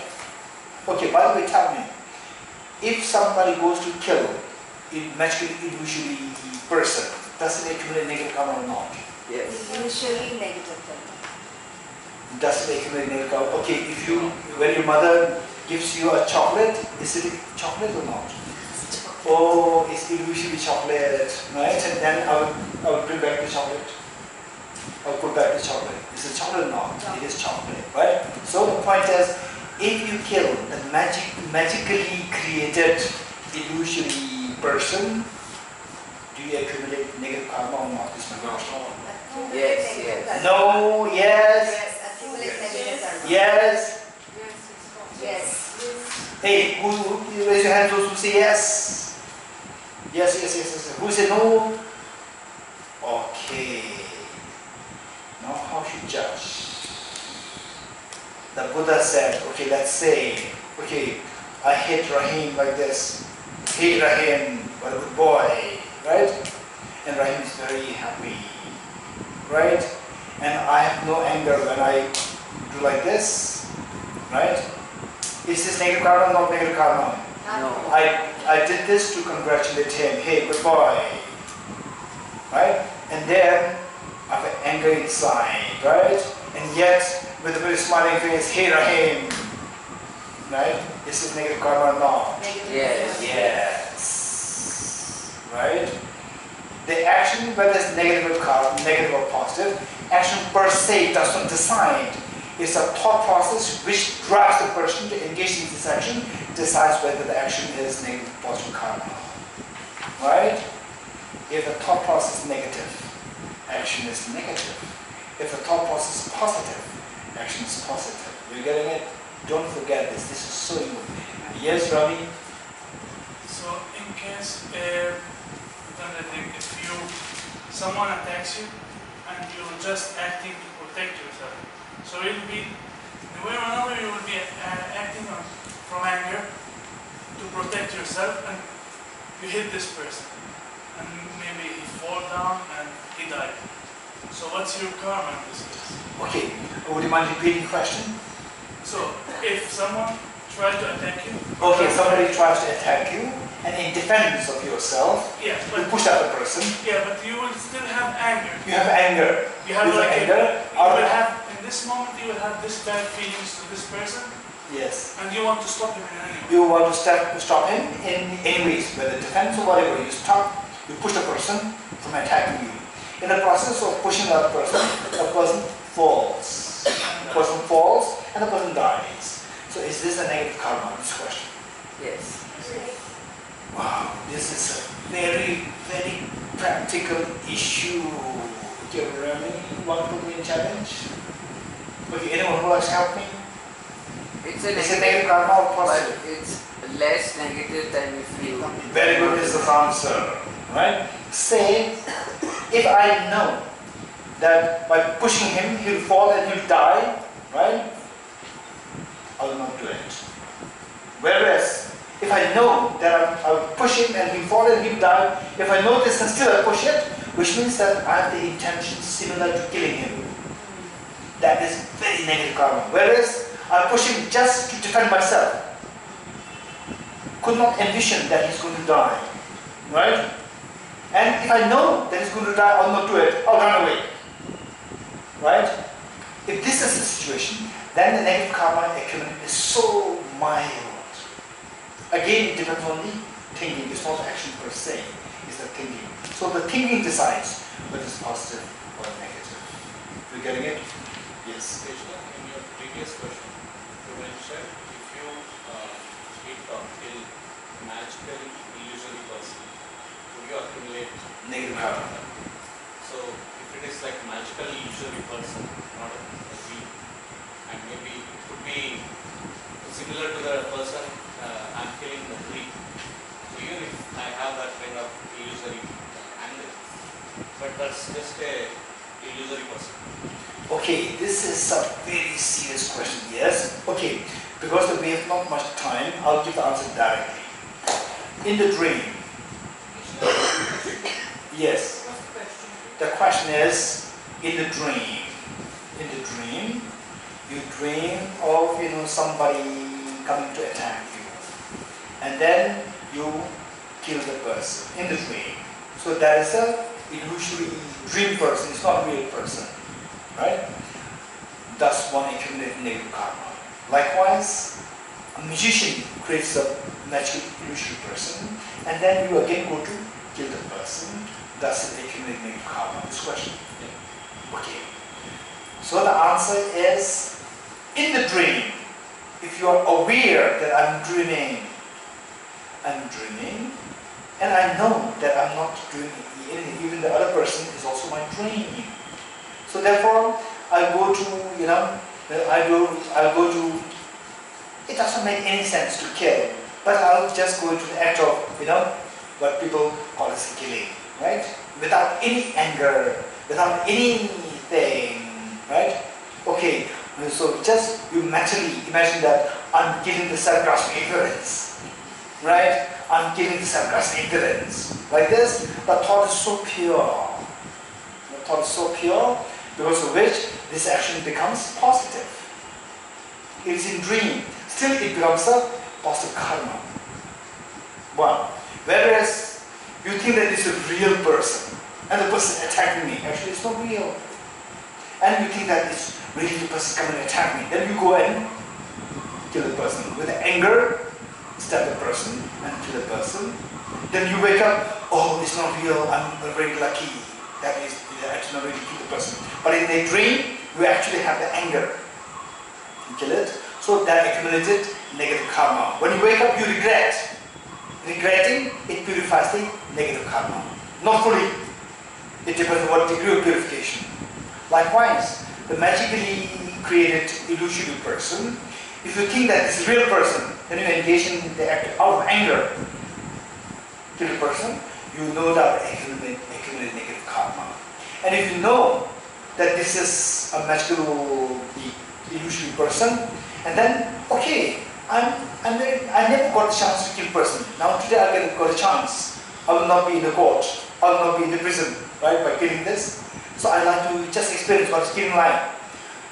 Okay, by the way, tell me, if somebody goes to kill a magically illusory person, does it accumulate negative karma or not? Yes. Usually negative karma. Does it accumulate negative karma? Okay, if you, when your mother gives you a chocolate, is it chocolate or not? Oh, it's usually chocolate, right? And then I will bring back the chocolate. I'll put back the chocolate. Is it chocolate or not? It is chocolate, right? So the point is, if you kill the magically created illusory person, do you accumulate negative karma or not? Is my question. Yes, yes. No, yes. Yes, accumulate negative karma. Yes. Yes. Hey, who raise your hand, those who say yes? Yes, yes, yes, yes. Who say no? Okay. Now how should you judge? The Buddha said, okay, let's say, okay, I hate Rahim like this. Hate Rahim, what a good boy, right? And Rahim is very happy, right? And I have no anger when I do like this, right? Is this negative karma or not negative karma? No. I did this to congratulate him. Hey, good boy. Right? And then I have anger inside, right? And yet, with a very smiling face, hey Rahim. Right? Is this negative karma or not? Yes. Yes. Right? The action, whether it's negative or positive, action per se does not decide. It's a thought process which drives the person to engage in this action, decides whether the action is negative or positive karma. Right? If the thought process is negative, action is negative. If the thought process is positive, action is positive. You're getting it? Don't forget this. This is so important. Yes, Ravi? So, in case, if someone attacks you and you're just acting to protect yourself, so it will be, the way or another, you will be acting from anger to protect yourself, and you hit this person, and maybe he fall down and he died. So what's your karma in this case? Okay, would you mind repeating the question? So if someone tries to attack you, Okay, somebody tries to attack you, and in defense of yourself, yeah, you but push out the person. yeah, but you will still have anger. You have anger. You have With like anger, you will have in this moment you will have this bad feelings to this person, yes. and you want to stop him in any way. You want to stop him in any ways, whether defense or whatever. You push the person from attacking you. In the process of pushing that person, the person falls. The person falls and the person dies. So is this a negative karma? This question. Yes. Wow, this is a very, very practical issue. Do you really want to put me in challenge? Okay, anyone who wants to help me? It's Is it negative karma or but positive? it's less negative than if you. Very good is the answer, right? Say, if I know that by pushing him, he'll fall and he'll die, right? I will not do it. Whereas, if I know that I will push him and he'll fall and he'll die, if I know this and still I push it, which means that I have the intention similar to killing him. That is very negative karma. Whereas, I push him just to defend myself. Could not envision that he's going to die, right? And if I know that he's going to die, I'll not do it. I'll run away, right? If this is the situation, then the negative karma accumulation is so mild. Again, it depends on the thinking. It's not action per se. It's the thinking. So the thinking decides whether it's positive or negative. You getting it? Yes. Geshela, in your previous question, you mentioned if you hit or kill a magical, illusory person, would you accumulate Negative karma. So if it is like magical, illusory person, not a real, and maybe it could be similar to the person I'm killing the tree. So even if I have that kind of illusory anger, but that's just a illusory person. Okay, this is a very serious question, yes? Okay, because we have not much time, I'll give the answer directly. In the dream, yes, the question is, in the dream, you dream of, somebody coming to attack you, and then you kill the person in the dream. So that is a illusory dream person, it's not a real person. Right? thus one accumulates negative karma. Likewise, a magician creates a magical illusory person, and then you again go to kill the person, thus it accumulates negative karma. This question. Okay. So the answer is, in the dream, if you are aware that I'm dreaming, and I know that I'm not doing anything, even the other person is also my dream. So therefore, I go to, I'll go to, it doesn't make any sense to kill, but I'll just go into the act of, what people call as killing, right? Without any anger, without anything, right? Okay, so just you mentally imagine that I'm killing the self-grasping ignorance, right? I'm killing the self-grasping ignorance. Like this, the thought is so pure. The thought is so pure, because of which this action becomes positive. It is in dream. Still it becomes a positive karma. One. Whereas you think that it's a real person, and the person attacking me, actually it's not real. And you think that it's really the person coming and attack me. Then you go and kill the person. With anger, stab the person and kill the person. Then you wake up, oh, it's not real, I'm very lucky. That is, I did not really kill the person. But in a dream, you actually have the anger. You kill it. So that accumulated negative karma. When you wake up, you regret. Regretting, it purifies the negative karma. Not fully. It depends on what degree of purification. Likewise, the magically created illusory person, if you think that this is a real person, then you engage in the act out of anger. Kill the person, you know that accumulate negative karma. And if you know that this is a magical illusory person, and then, okay, I never got a chance to kill person. Now today I got a chance. I will not be in the court. I will not be in the prison, right, by killing this. So I like to just experience what is killing life.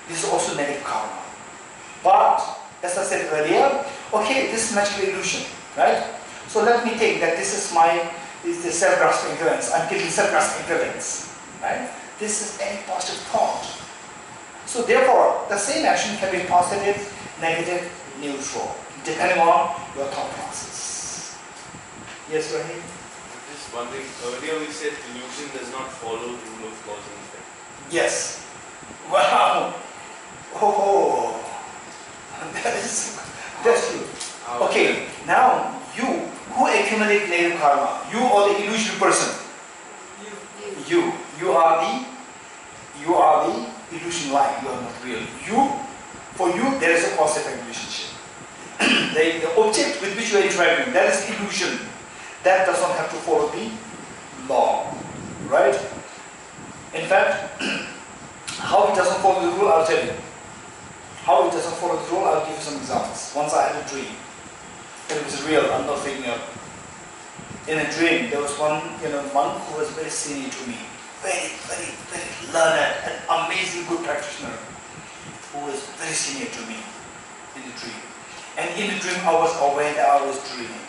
This is also negative karma. But, as I said earlier, okay, this is magical illusion, right? So let me think that this is the self-grasping ignorance. I'm killing self-grasping ignorance, right? This is a positive thought. So therefore, the same action can be positive, negative, neutral, depending on your thought process. Yes, Rahim? I'm just wondering, earlier we said illusion does not follow the rule of cause and effect. Yes. Wow. Oh, that's true. Okay, now you, who accumulate negative karma? You or the illusory person? You. You are the illusion line. You are not real. For you, there is a cause-effect relationship. The object with which you are interacting, that is illusion. That does not have to follow the law, right? In fact, how it doesn't follow the rule, I'll tell you. How it doesn't follow the rule, I'll give you some examples. Once I had a dream. It was real, I'm not faking up. In a dream, there was one monk who was very senior to me. Very, very, very learned and amazing good practitioner, who was very senior to me in the dream. And in the dream, I was aware that I was dreaming.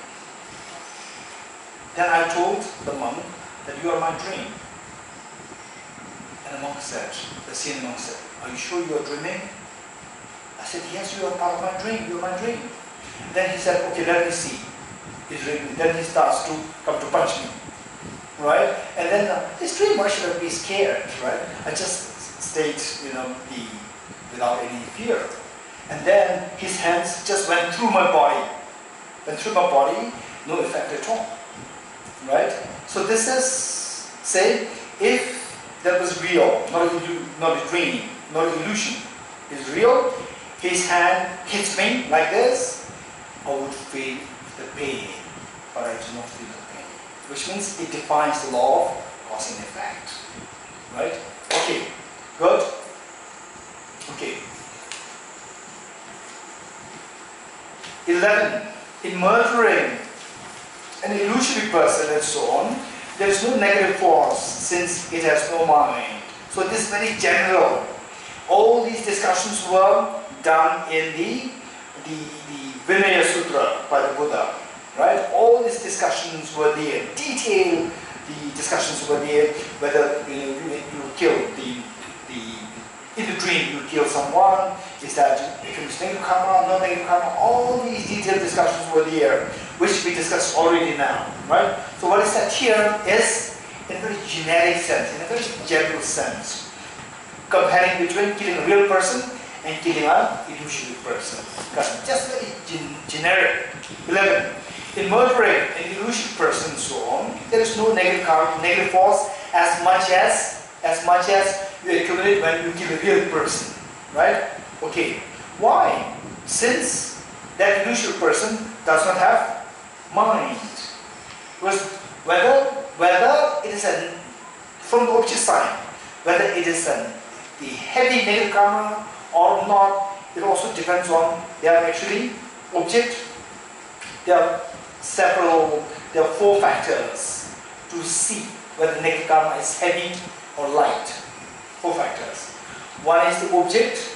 Then I told the monk that you are my dream. And the monk said, the senior monk said, are you sure you are dreaming? I said, yes, you are part of my dream, you are my dream. Then he said, okay, let me see. Then he starts to come to punch me. Right? And then this dream, why should I be scared? Right? I just stayed, without any fear. And then his hands just went through my body. Went through my body, no effect at all. Right? So this is, say, if that was real, not a dream, not an illusion, is real, his hand hits me like this, I would feel the pain, but I do not feel the pain. Which means it defines the law of cause and effect. Right? Okay. Good? Okay. 11. In murdering an illusory person and so on, there is no negative force since it has no mind. So this is very general. All these discussions were done in the Vinaya Sutra by the Buddha. Right? All these discussions were there. Detailed, the discussions were there, whether you kill the In the dream, you kill someone, is that becomes negative karma, not negative karma, all these detailed discussions were there, which we discussed already now, right? So what is that here is in a very generic sense, in a very general sense, comparing between killing a real person and killing an illusory person. Just very generic. 11. In murdering an illusory person and so on, there is no negative karma, negative force as much as you accumulate when you kill a real person, right? Okay. Why? Since that illusory person does not have mind. Because whether it is from the object side, whether it is the heavy negative karma or not, it also depends on their actually object. There are there are 4 factors to see whether negative karma is heavy or light. 4 factors. One is the object,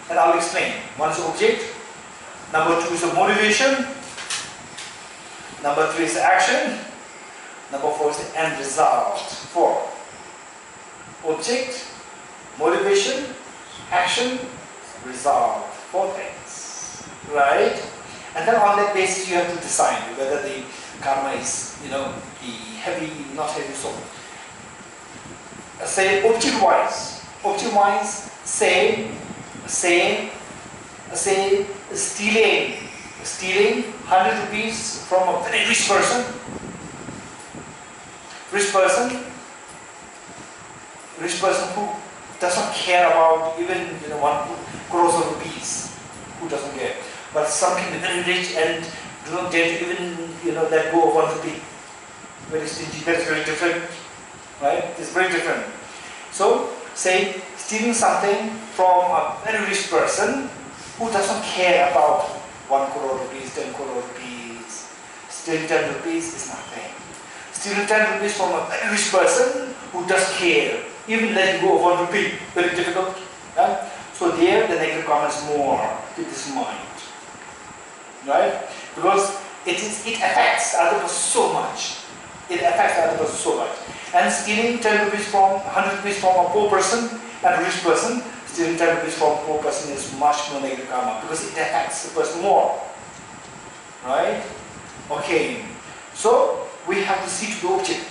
and I'll explain. One is the object, number 2 is the motivation, number 3 is the action, number 4 is the end result. 4. Object, motivation, action, result. 4 things. Right? And then on that basis you have to decide whether the karma is, the heavy, not heavy, so say object-wise, say stealing 100 rupees from a very rich person who does not care about even 1 crore of rupees, who doesn't care. But some can be very rich and do not get even let go of 1 rupee. Very stingy. That is very different, right? It's very different. So say stealing something from a very rich person who doesn't care about 1 crore rupees, 10 crore rupees. Stealing 10 rupees is nothing. Stealing 10 rupees from a very rich person who does care, even letting go of 1 rupee, very difficult. Right? So there the negative karma is more with this mind. Right? Because it affects other people so much. And stealing 10 rupees from 100 rupees from a poor person and a rich person, stealing 10 rupees from a poor person is much more negative karma because it affects the person more. Right? Okay. So we have to see to the object.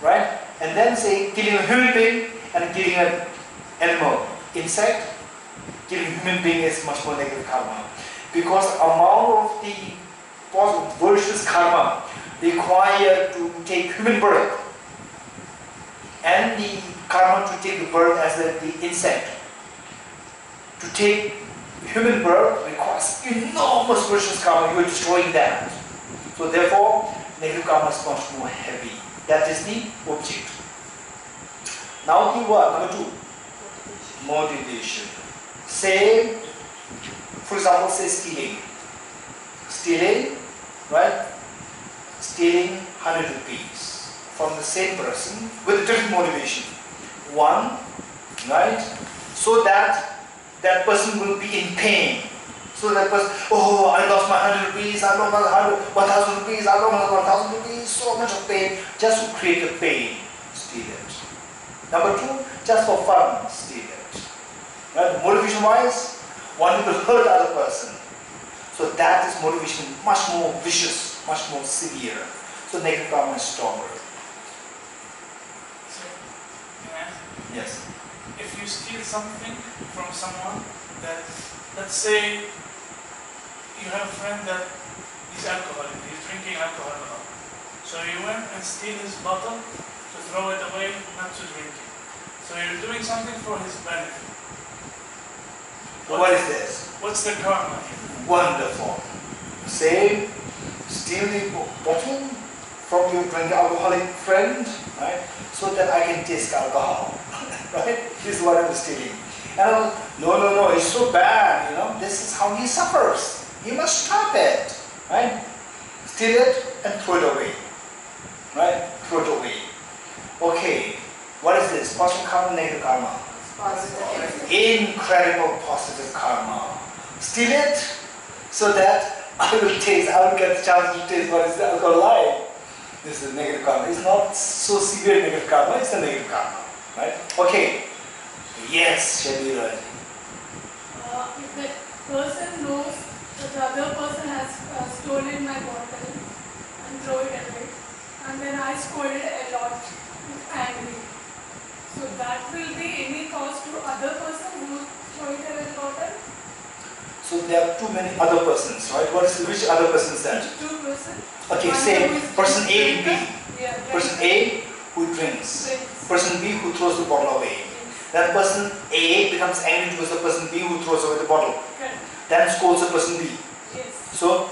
Right? And then say killing a human being and killing an animal, insect, killing a human being is much more negative karma. Because amount of the virtuous karma required to take human birth and the karma to take the birth as the insect. To take human birth requires enormous virtuous karma. You are destroying that. So therefore, negative karma is much more heavy. That is the object. Now the word number 2, motivation. Say, for example, say stealing, right? Stealing 100 rupees from the same person with a different motivation. One, right? So that that person will be in pain. So that person, oh, I lost my 100 rupees, I lost my 1,000 rupees, I lost my 1,000 rupees, so much of pain, just to create the pain, steal it. Number 2, just for fun, steal it. Right? Motivation-wise, one will hurt the other person. So that is motivation much more vicious, much more severe. So negative karma is stronger. So, can I ask? Yes. If you steal something from someone that, let's say, you have a friend that is alcoholic, he's drinking alcohol a lot. So you went and steal his bottle to throw it away, not to drink it. So you're doing something for his benefit. What is this? What's the karma here? Wonderful. Say, steal the bottle from your drinking alcoholic friend, right? So that I can taste alcohol, right? This is what I'm stealing. And no, it's so bad, this is how he suffers. He must stop it, right? Steal it and throw it away, right? Throw it away. Okay, what is this? Positive karma, negative karma? Positive. Incredible positive karma. Steal it so that I will get the chance to taste what is the alcohol like. This is negative karma. It's not so severe negative karma, it's a negative karma. Right? Okay. Yes, Shantideva. If that person knows that the other person has stolen my bottle and throw it away, and then I scolded a lot, angry. So that will be any cause to other person who throw it away the bottle? So there are too many other persons, right? Which other person is that? Two persons. Okay, One say who is person A and B. Yeah, Person A who drinks. Person B who throws the bottle away. Then person A becomes angry towards the person B who throws away the bottle. Correct. Then scolds the person B. Yes. So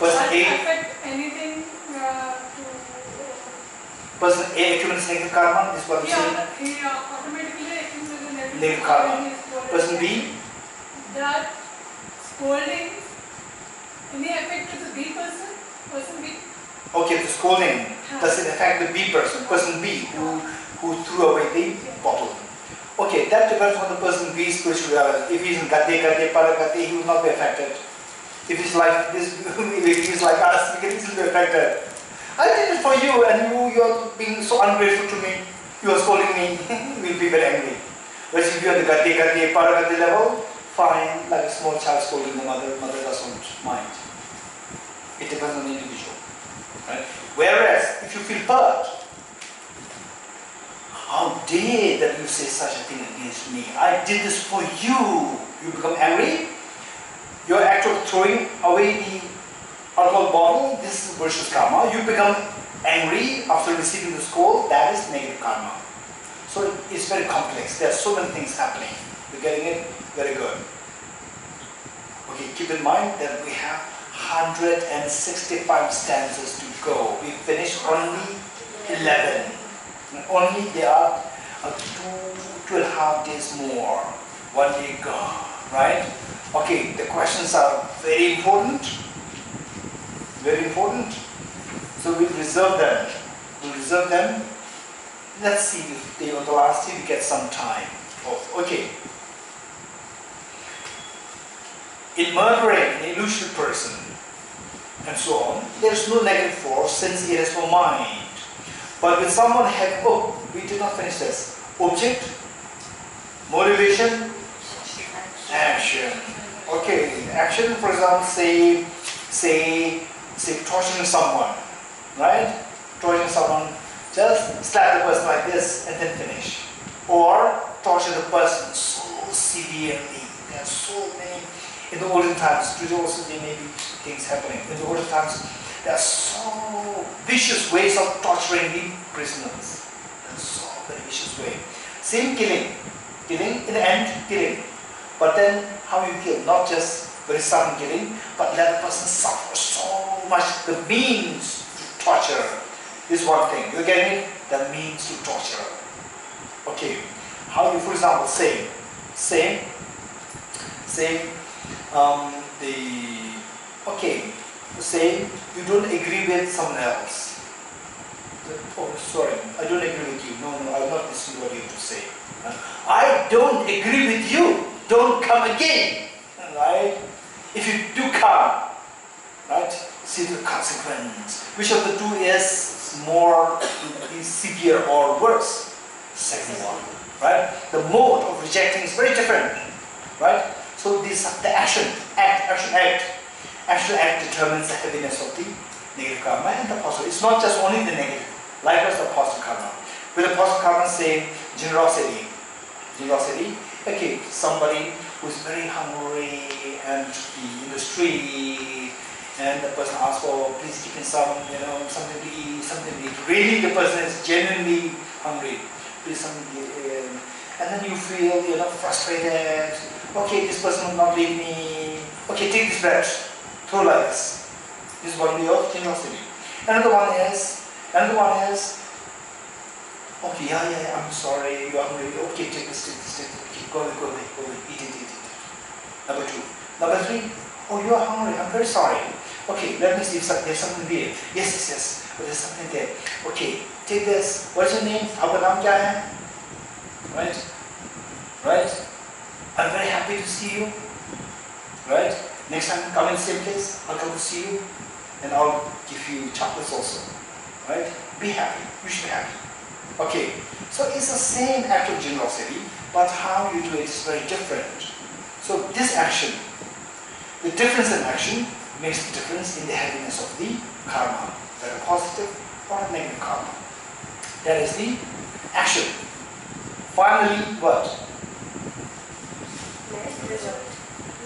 person that A affect anything to person A accumulates negative karma, this is what you say. he automatically accumulates Negative karma. Person B, that scolding, any effect to the B person? Person B? okay, the scolding, does it affect the B person, person B who threw away the bottle? Okay, that depends on the person B's spirituality. If he's in Gade, Paragate, he will not be affected. If he's like this, if he's like us, we can easily be affected. I did it for you and you're being so ungrateful to me. You are scolding me, we'll be very angry. Whereas if you're on the Gade, Paragate level, fine, like a small child scolding the mother doesn't mind. It depends on the individual. Right? Whereas, if you feel hurt, how dare that you say such a thing against me? I did this for you. You become angry. Your act of throwing away the alcohol bottle, this is vicious karma. You become angry after receiving the scold, that is negative karma. So it's very complex. There are so many things happening. You're getting it? Very good. Okay, keep in mind that we have 165 stanzas to go. We finished only 11. Only there are 2.5 days more. 1 day gone, right? Okay, the questions are very important. Very important. So we'll reserve them. We'll reserve them. Let's see if they on the last day we get some time. Oh, okay. In murdering an illusory person and so on, there is no negative force since it has no mind. But when someone had, oh, we did not finish this. Object, motivation, action. Okay, action, for example, say torturing someone, right? Torturing someone, just slap the person like this and then finish. Or torture the person so severely. There are so many. In the olden times, today also there may be things happening. In the olden times, there are so vicious ways of torturing the prisoners. There are so very vicious way. Same killing. Killing, in the end, killing. But then, how you kill? Not just very sudden killing, but let the person suffer so much. The means to torture is one thing. You're getting it? The means to torture. Okay. How you, for example, say you don't agree with someone else. Oh, sorry, I don't agree with you. No, I'm not listening to what you have to say. I don't agree with you. Don't come again. Right? If you do come, right, see the consequence. Which of the two is more severe or worse? Second one. Right? The mode of rejecting is very different. Right? So the action determines the heaviness of the negative karma and the positive. It's not just only the negative, likewise the positive karma. With the positive karma, say generosity. Okay, somebody who's very hungry and in the street, and the person asks for, please give me some, something to eat, something to eat. Really, the person is genuinely hungry. Please something to eat. And then you feel, frustrated. Okay, this person will not leave me. Okay, take this bread. Throw like this. This is one way of generosity. Another one is, okay, yeah, I'm sorry, you're hungry. Okay, take this. Okay, go away, eat it. Number 2. Number 3, oh, you are hungry, I'm very sorry. Okay, let me see if there's something there. Yes, oh, there's something there. Okay, take this. What's your name? Aapka naam kya hai? Right? I'm very happy to see you. Right? Next time, come in the same place, I'll come to see you, and I'll give you chocolates also. Right? Be happy. You should be happy. Okay, so it's the same act of generosity, but how you do it is very different. So this action, the difference in action makes the difference in the heaviness of the karma, whether positive or negative karma. That is the action. Finally, what?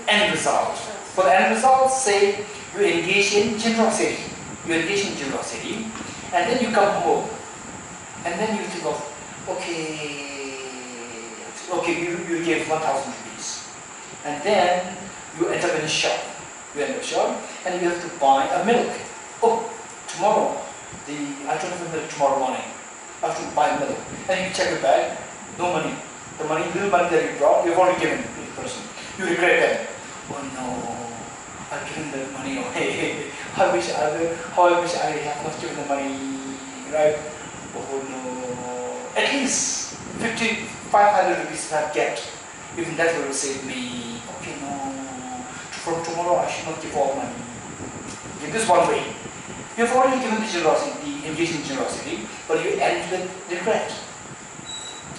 End result. For the end result, say you engage in generosity. You engage in generosity, and then you come home, and then you think of, okay, you gave 1,000 rupees, and then you end up in a shop. You end up in a shop, and you have to buy a milk. Oh, tomorrow, I don't have a milk tomorrow morning. I have to buy milk, and you check your bag, no money. The money, little money that you brought, you've already given to the person. You regret that. Oh no, I've given the money away. How I wish I had not given the money, right? Oh no. At least 500 rupees I get. Even that will save me. Okay, no. From tomorrow I should not give all money. In this one way. You've already given the generosity, the engaged in generosity, but you end with regret.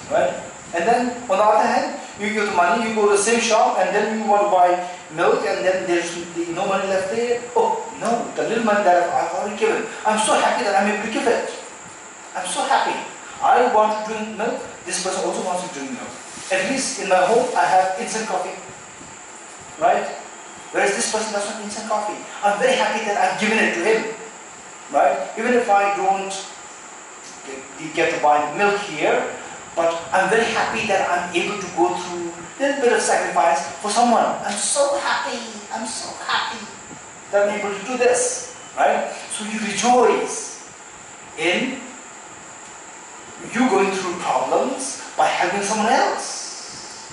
Right? And then, on the other hand, you give the money, you go to the same shop, and then you want to buy milk, and then there's no money left there. Oh, no, the little money that I've already given. I'm so happy that I'm able to give it. I'm so happy. I want to drink milk, this person also wants to drink milk. At least in my home, I have instant coffee. Right? Whereas this person doesn't have instant coffee. I'm very happy that I've given it to him. Right? Even if I don't get to buy milk here, but I'm very happy that I'm able to go through a little bit of sacrifice for someone. I'm so happy that I'm able to do this, right? So you rejoice in you going through problems by helping someone else.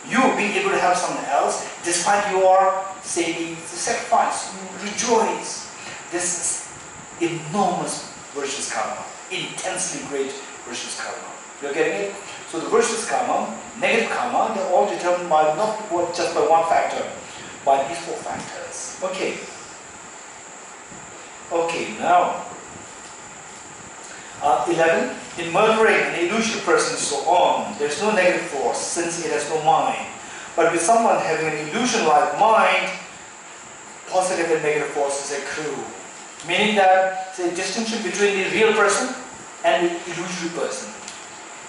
You being able to help someone else despite your, say, the sacrifice. You rejoice. This is enormous virtuous karma, intensely great virtuous karma. You're getting it? So the virtuous karma, negative karma, they're all determined by not just by one factor, by these four factors. Okay. Okay, now 11. In murdering an illusory person and so on, there's no negative force since it has no mind. But with someone having an illusion-like mind, positive and negative forces accrue. Meaning that there's a distinction between the real person and the illusory person.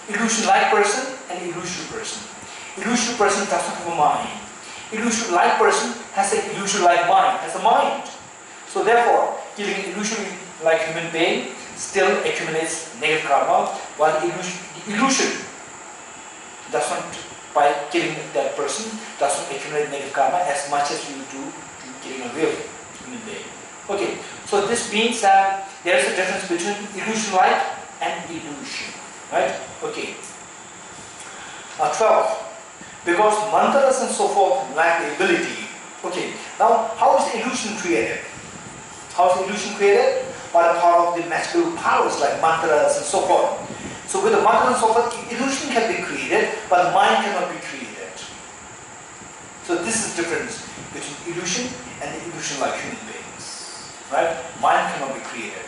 Illusion-like person and illusory person. Illusory person does not have a mind. Illusion-like person has an illusion-like mind, has a mind. So therefore, killing an illusion-like human being still accumulates negative karma, while the illusion does not, by killing that person, does not accumulate negative karma as much as you do in killing a real human being. Okay, so this means that there is a difference between illusion-like and illusion. Right? Okay. 12. Because mantras and so forth lack the ability. Okay. Now, how is the illusion created? How is the illusion created? By the power of the magical powers like mantras and so forth. So with the mantras and so forth, illusion can be created, but the mind cannot be created. So this is the difference between illusion and the illusion-like human beings. Right? Mind cannot be created.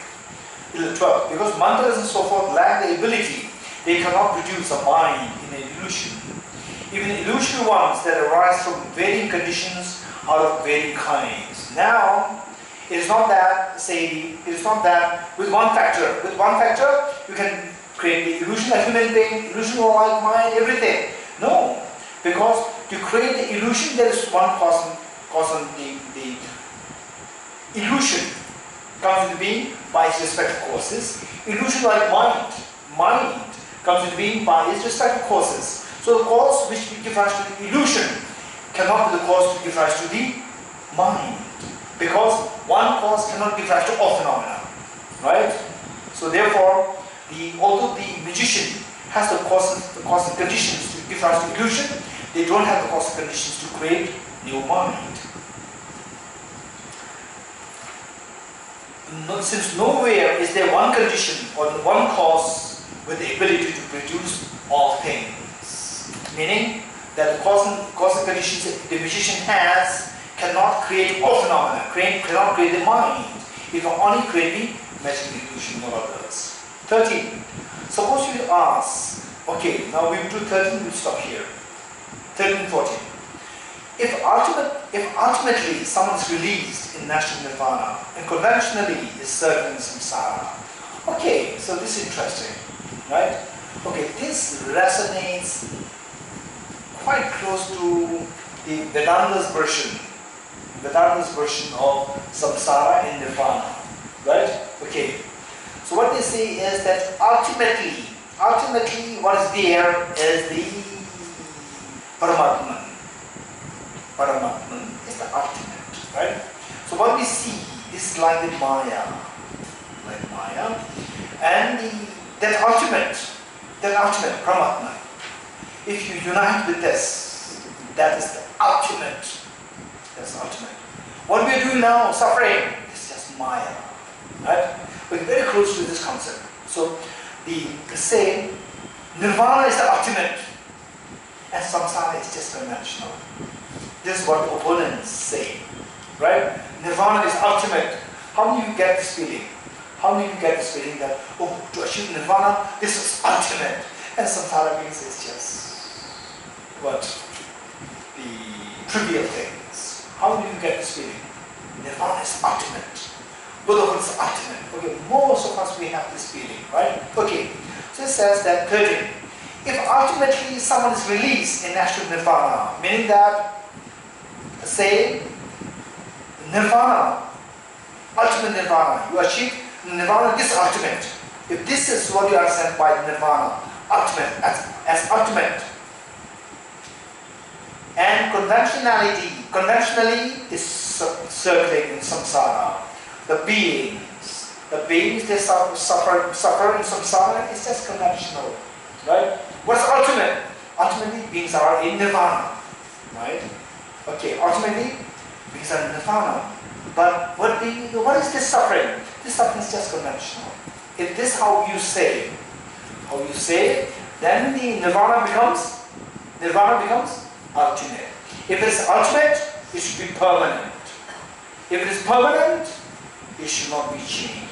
12. Because mantras and so forth lack the ability, they cannot produce a mind in an illusion. Even illusory ones that arise from varying conditions are of varying kinds. Now, it is not that, with one factor, you can create the illusion of human being, illusion of like mind, everything. No, because to create the illusion, there is one cause the illusion comes into being by its respective causes. Illusion like mind comes into being by its respective causes. So the cause which gives rise to the illusion cannot be the cause which gives rise to the mind. Because one cause cannot give rise to all phenomena. Right? So therefore, although the magician has the cause and conditions to give rise to illusion, they don't have the cause and conditions to create new mind. Since nowhere is there one condition or one cause with the ability to produce all things. Meaning that the cause and conditions the magician has cannot create all phenomena, cannot create the mind. It can only create the magical illusion, not others. 13. suppose you ask, okay, now we will do 13, we'll stop here. 13, 14. If ultimately someone is released in national nirvana and conventionally is served in samsara, okay, so this is interesting, right? Okay, this resonates quite close to the Vedanta's version of samsara and nirvana, right? Okay, so what they say is that ultimately what is there is the Paramatman. Paramatman is the ultimate, right? So what we see is like the Maya, and that ultimate, Paramatman. If you unite with this, that is the ultimate. That's ultimate. What we are doing now, suffering, is just Maya, right? We're very close to this concept. So the same, nirvana is the ultimate, and samsara is just conventional. This is what the opponents say, right? Nirvana is ultimate. How do you get this feeling? How do you get this feeling that, oh, to achieve nirvana, this is ultimate, and samsara means it's just what? The trivial things. How do you get this feeling? Nirvana is ultimate. Buddhahood is ultimate. Okay, most of us we have this feeling, right? Okay, so it says that 13. If ultimately someone is released in natural nirvana, meaning that, say, nirvana, ultimate nirvana, you achieve nirvana, this ultimate. If this is what you understand by nirvana, ultimate, as ultimate, and conventionally is circling in samsara. The beings they suffer in samsara is just conventional, right? What's ultimate? Ultimately, beings are in nirvana, right? Okay, ultimately, beings are in nirvana. But what is this suffering? This suffering is just conventional. If this is how you say, then the nirvana becomes ultimate. If it is ultimate, it should be permanent. If it is permanent, it should not be changed.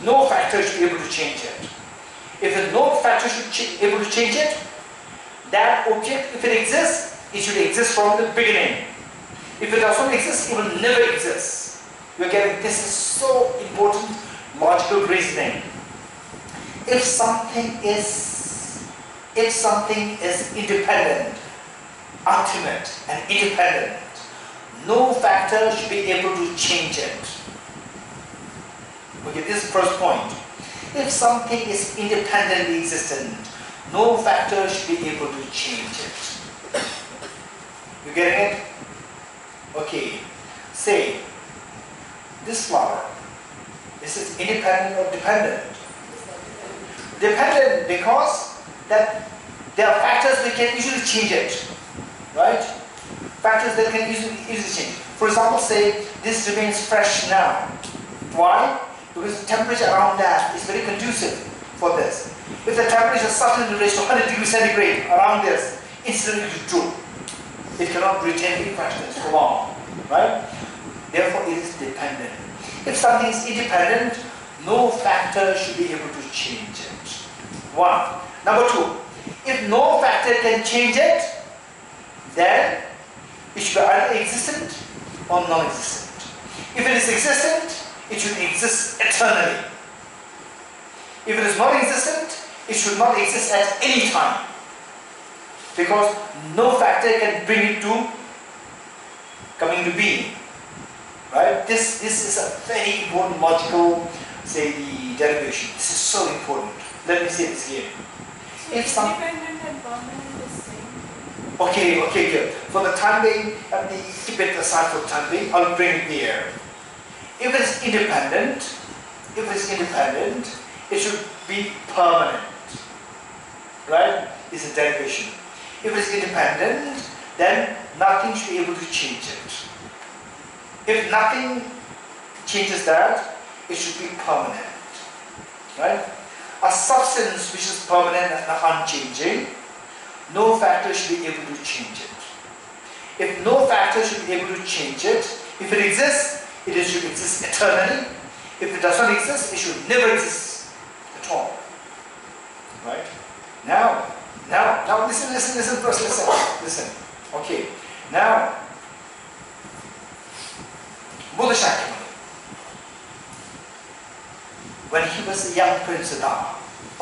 No factor should be able to change it. If no factor should be able to change it, that object, if it exists, it should exist from the beginning. If it does not exist, it will never exist. You're getting, this is so important logical reasoning. If something is independent, ultimate and independent, no factor should be able to change it. Okay, this is the first point. If something is independently existent, no factor should be able to change it. You getting it? Okay, say, this flower, this is independent or dependent? Dependent because that there are factors that can easily change it, right? Factors that can easily change. For example, say this remains fresh now. Why? Because the temperature around that is very conducive for this. If the temperature suddenly raised to 100 degrees centigrade around this, instantly it will droop. It cannot retain the freshness for long, right? Therefore, it is dependent. If something is independent, no factor should be able to change it. One. Number two, if no factor can change it, then it should be either existent or non-existent. If it is existent, it should exist eternally. If it is not existent, it should not exist at any time. Because no factor can bring it to coming to being. Right? This is a very important logical, say, the derivation. This is so important. Let me say this again. So independent and permanent is same. Okay, good. For the time being, let me keep it aside for the time being. I'll bring it here. If it is independent, it should be permanent. Right? It's a derivation. If it is independent, then nothing should be able to change it. If nothing changes that, it should be permanent. Right? A substance which is permanent and unchanging, no factor should be able to change it. If no factor should be able to change it, if it exists, it should exist eternally. If it does not exist, it should never exist at all. Right? Now listen first, listen. Okay. Now, Buddha Shakyamuni, when he was a young Prince Siddhartha,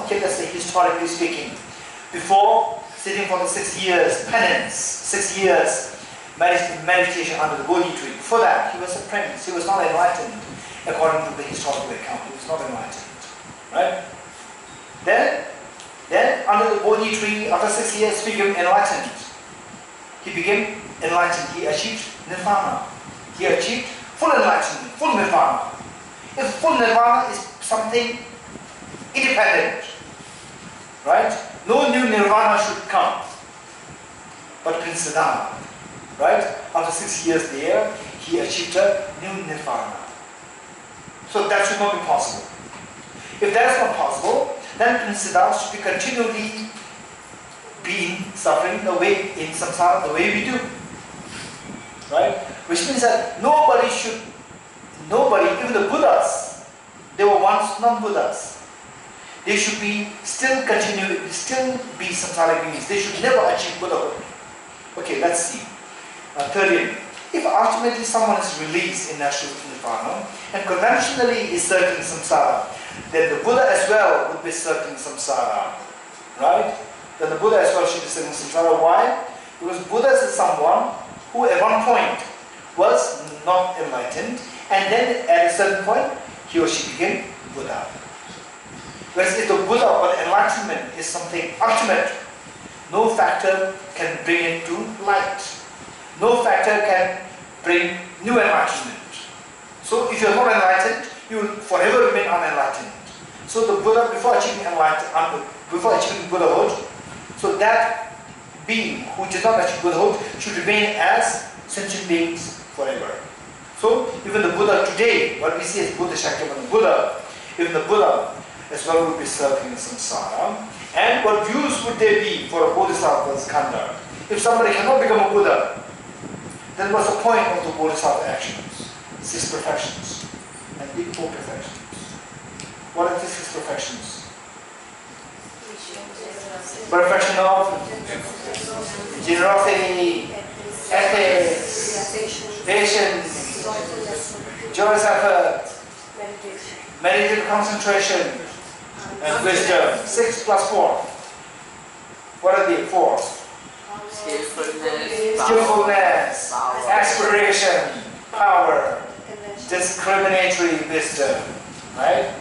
okay, let's say historically speaking, before sitting for the 6 years penance, 6 years meditation under the Bodhi tree, before that he was a prince, he was not enlightened according to the historical account, he was not enlightened. Right? Then under the Bodhi tree, after 6 years, he became enlightened. He became enlightened. He achieved nirvana. He achieved full enlightenment, full nirvana. If full nirvana is something independent, right? No new nirvana should come. But Prince Siddhartha, right? After 6 years there, he achieved a new nirvana. So that should not be possible. If that is not possible, then Prince Siddhartha should be continually being suffering the way in samsara, the way we do. Right? Which means that nobody, even the Buddhas, they were once non-Buddhas. They should be still be samsara beings. They should never achieve Buddhahood. Okay, let's see. 13. If ultimately someone is released in natural nirvana and conventionally is circling samsara, then the Buddha as well would be circling samsara. Right? Then the Buddha as well should be circling samsara. Why? Because Buddha is someone who at one point was not enlightened, and then at a certain point he or she became Buddha. Whereas if the Buddha or the enlightenment is something ultimate, no factor can bring it to light. No factor can bring new enlightenment. So if you are not enlightened, you will forever remain unenlightened. So the Buddha, before achieving Buddhahood, so that being who did not achieve Buddhahood should remain as sentient beings forever. So even the Buddha today, what we see as Buddha Shakyamuni Buddha, even the Buddha as well would be circling samsara. And what views would there be for a Bodhisattva's conduct? If somebody cannot become a Buddha, then what's the point of the Bodhisattva actions? 6 perfections and the 4 perfections. What are the 6 perfections? Perfection of generosity, ethics, patience, joyous effort, meditative concentration, and wisdom. 6 plus 4. What are the 4? Skillfulness, aspiration, power, discriminatory wisdom. Right?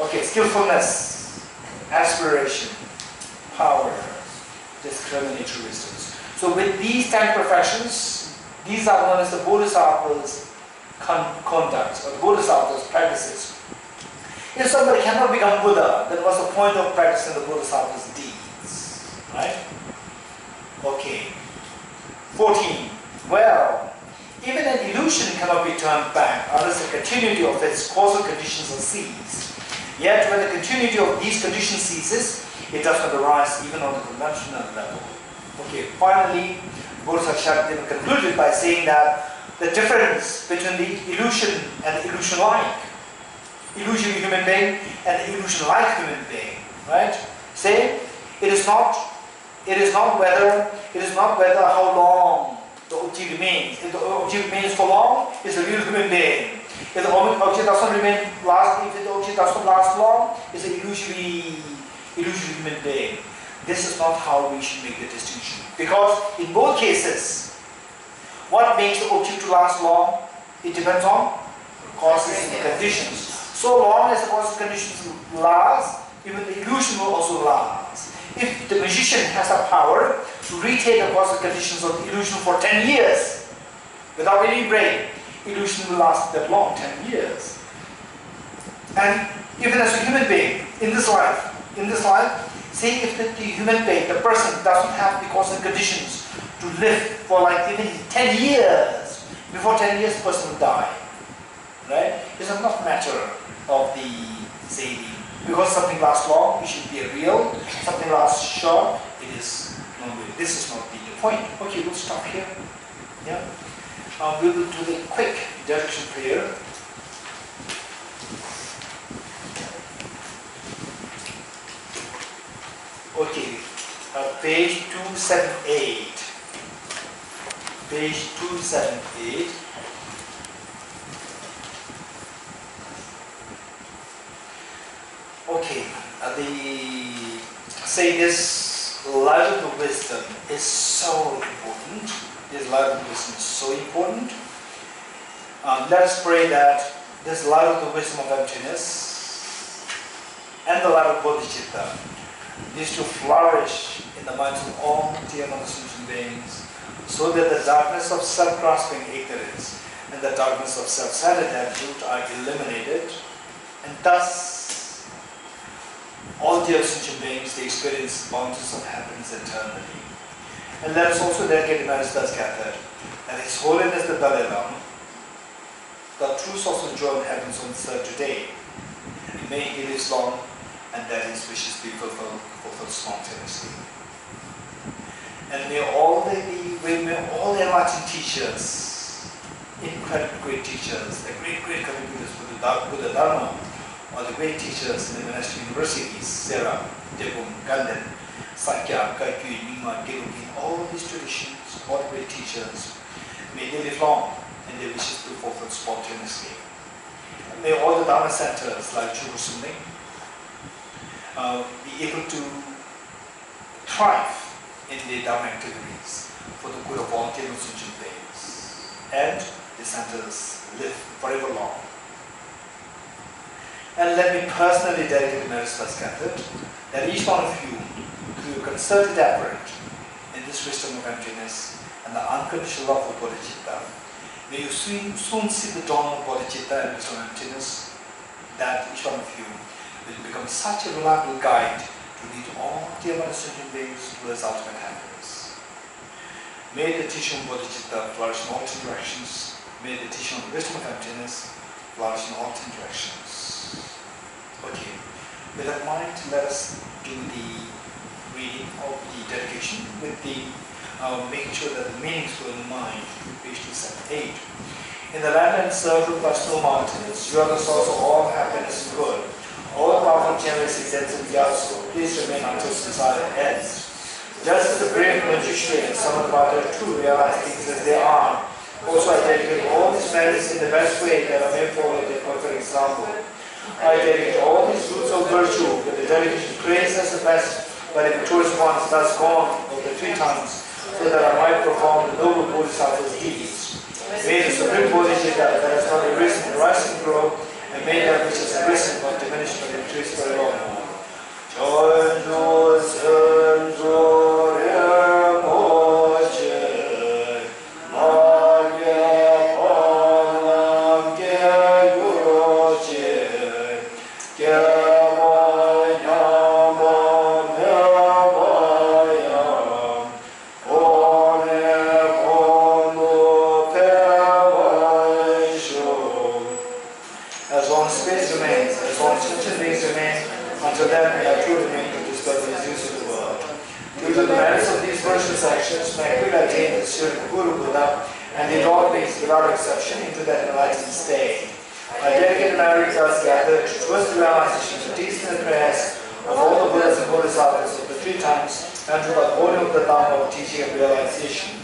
Okay, skillfulness, aspiration, power, discriminatory wisdom. So with these 10 perfections, these are known as the Bodhisattva's conduct, or the Bodhisattva's practices. If somebody cannot become Buddha, then what's the point of practicing the Bodhisattva's deeds? Right? Okay. 14. Well, even an illusion cannot be turned back unless the continuity of its causal conditions are seized. Yet when the continuity of these conditions ceases, it does not arise even on the conventional level. Okay, finally, Bodhisattva Shantideva concluded by saying that the difference between the illusion and the illusion-like, illusion human being and the illusion-like human being, right? Say, it is not whether how long the object remains. If the object remains for long, it's a real human being. If the object does not last long, it's an illusory human being. This is not how we should make the distinction. Because in both cases, what makes the object to last long? It depends on causes and conditions. So long as the causes and conditions last, even the illusion will also last. If the magician has the power to retain the causes and conditions of the illusion for 10 years, without any break, illusion will last that long, 10 years. And even as a human being, in this life, say if the human being, the person doesn't have the causes and conditions to live for like even 10 years, before 10 years the person will die. Right? It's not a matter of the, say, because something lasts long, it should be a real, something lasts short, it is not real. This is not the point. Okay, we'll stop here. Yeah. We will do the quick direction prayer. page 278. Page 278. Okay, this light of the wisdom is so important. This light of the wisdom is so important. Let us pray that this light of the wisdom of emptiness and the light of bodhicitta needs to flourish in the minds of all dear non-sentient beings, so that the darkness of self-grasping ignorance and the darkness of self-centered attitude are eliminated, and thus all dear sentient beings, they experience bounties of happiness eternally. And let us also dedicate the marriage thus gathered, that His Holiness the Dalai Lama, the true source of joy and happiness on this earth today, may he live long, and that his wishes be fulfilled spontaneously. And may all the enlightened teachers, incredible great teachers, the great contributors to the Buddha Dharma, or the great teachers in the monastic universities, Sera, Debum, Ganden, Sakya, Kaikyu, Nyingma, Gelukin, all these traditions, all the great teachers, may they live long and their wishes be fulfilled spontaneously. And may all the Dharma centers like Choe Ling be able to thrive in their Dharma activities for the good of all dear sentient beings, and the centers live forever long. And let me personally dedicate the merits thus gathered, that each one of you, through your concerted effort in this wisdom of emptiness and the unconditional love of bodhicitta, may you soon see the dawn of bodhicitta and wisdom of emptiness, that each one of you will become such a reliable guide to lead all dear sentient beings towards ultimate happiness. May the teaching of bodhicitta flourish in all 10 directions. May the teaching of the wisdom of emptiness flourish in all 10 directions. Okay, with that mind, let us do the reading of the dedication with the making sure that the meanings go in mind, page 278. In the land encircled by snow mountains, you are the source of all happiness and good. All powerful, generous, extensive Gyatso, please remain until society ends. Just as the brave magician and some of the true realize things as they are, also I dedicate all these merits in the best way that I may follow the perfect example. I dedicate all these roots of virtue with the dedication praised as the best by the victorious ones thus gone of the 3 times, so that I might perform the noble Bodhisattva's deeds. May the Supreme Bodhisattva that has not arisen, rise and grow, and may that which has arisen not diminish but increase forevermore. And the Lord makes without exception into that enlightened state. I dedicate the marriage thus gathered towards the realization of decent prayers of all the Buddhas and Bodhisattvas of the 3 times, and to the holding of the Dharma of teaching and realization.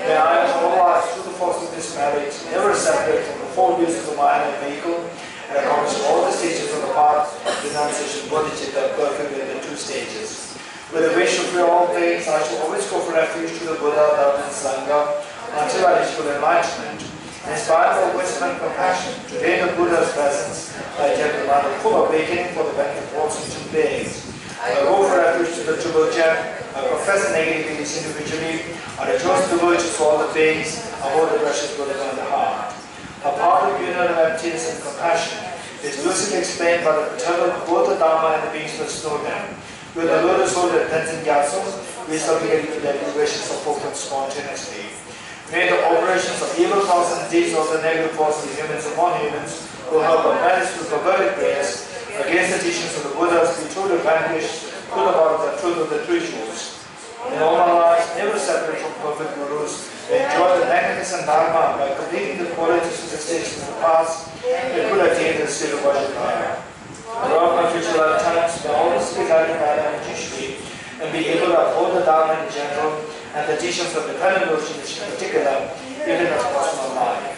May I, all lives through the force of this marriage, never separate from the 4 uses of Mahayana vehicle, and accomplish all the stages of the path of renunciation bodhicitta perfectly in the 2 stages. With the wish of free all things, I shall always go for refuge to the Buddha, Dharma, and Sangha, until I reach full enlightenment. Inspired by wisdom and compassion, today in the Buddha's presence, I tell the mind of full awakening for the benefit of all sentient beings. I go for refuge to the Triple Gem, I profess the negative beliefs individually, I rejoice the virtues of all the beings, I hold the precious Buddha in the heart. A part of union of emptiness and compassion is lucidly explained by the paternal of both the Dharma and the beings who know them. With the lotus hold that Tenzin Gyatso, we supplicate you that these wishes are fulfilled spontaneously. May the operations of evil thoughts and deeds of the negative forces of humans and non-humans who help us manage through perverted prayers against the teachings of the Buddhas be truly vanquished to the heart of the truth of the 3 truths. In all our lives, never separate from perfect gurus, we enjoy the magnificent Dharma by completing the qualities of the stages of the past, we could attain the state of Vajrayana. Throughout my future lifetimes, may always be guided by that magician, and be able to uphold the Dharma in general and the teachings of the dependent Dorji in particular, even in personal life.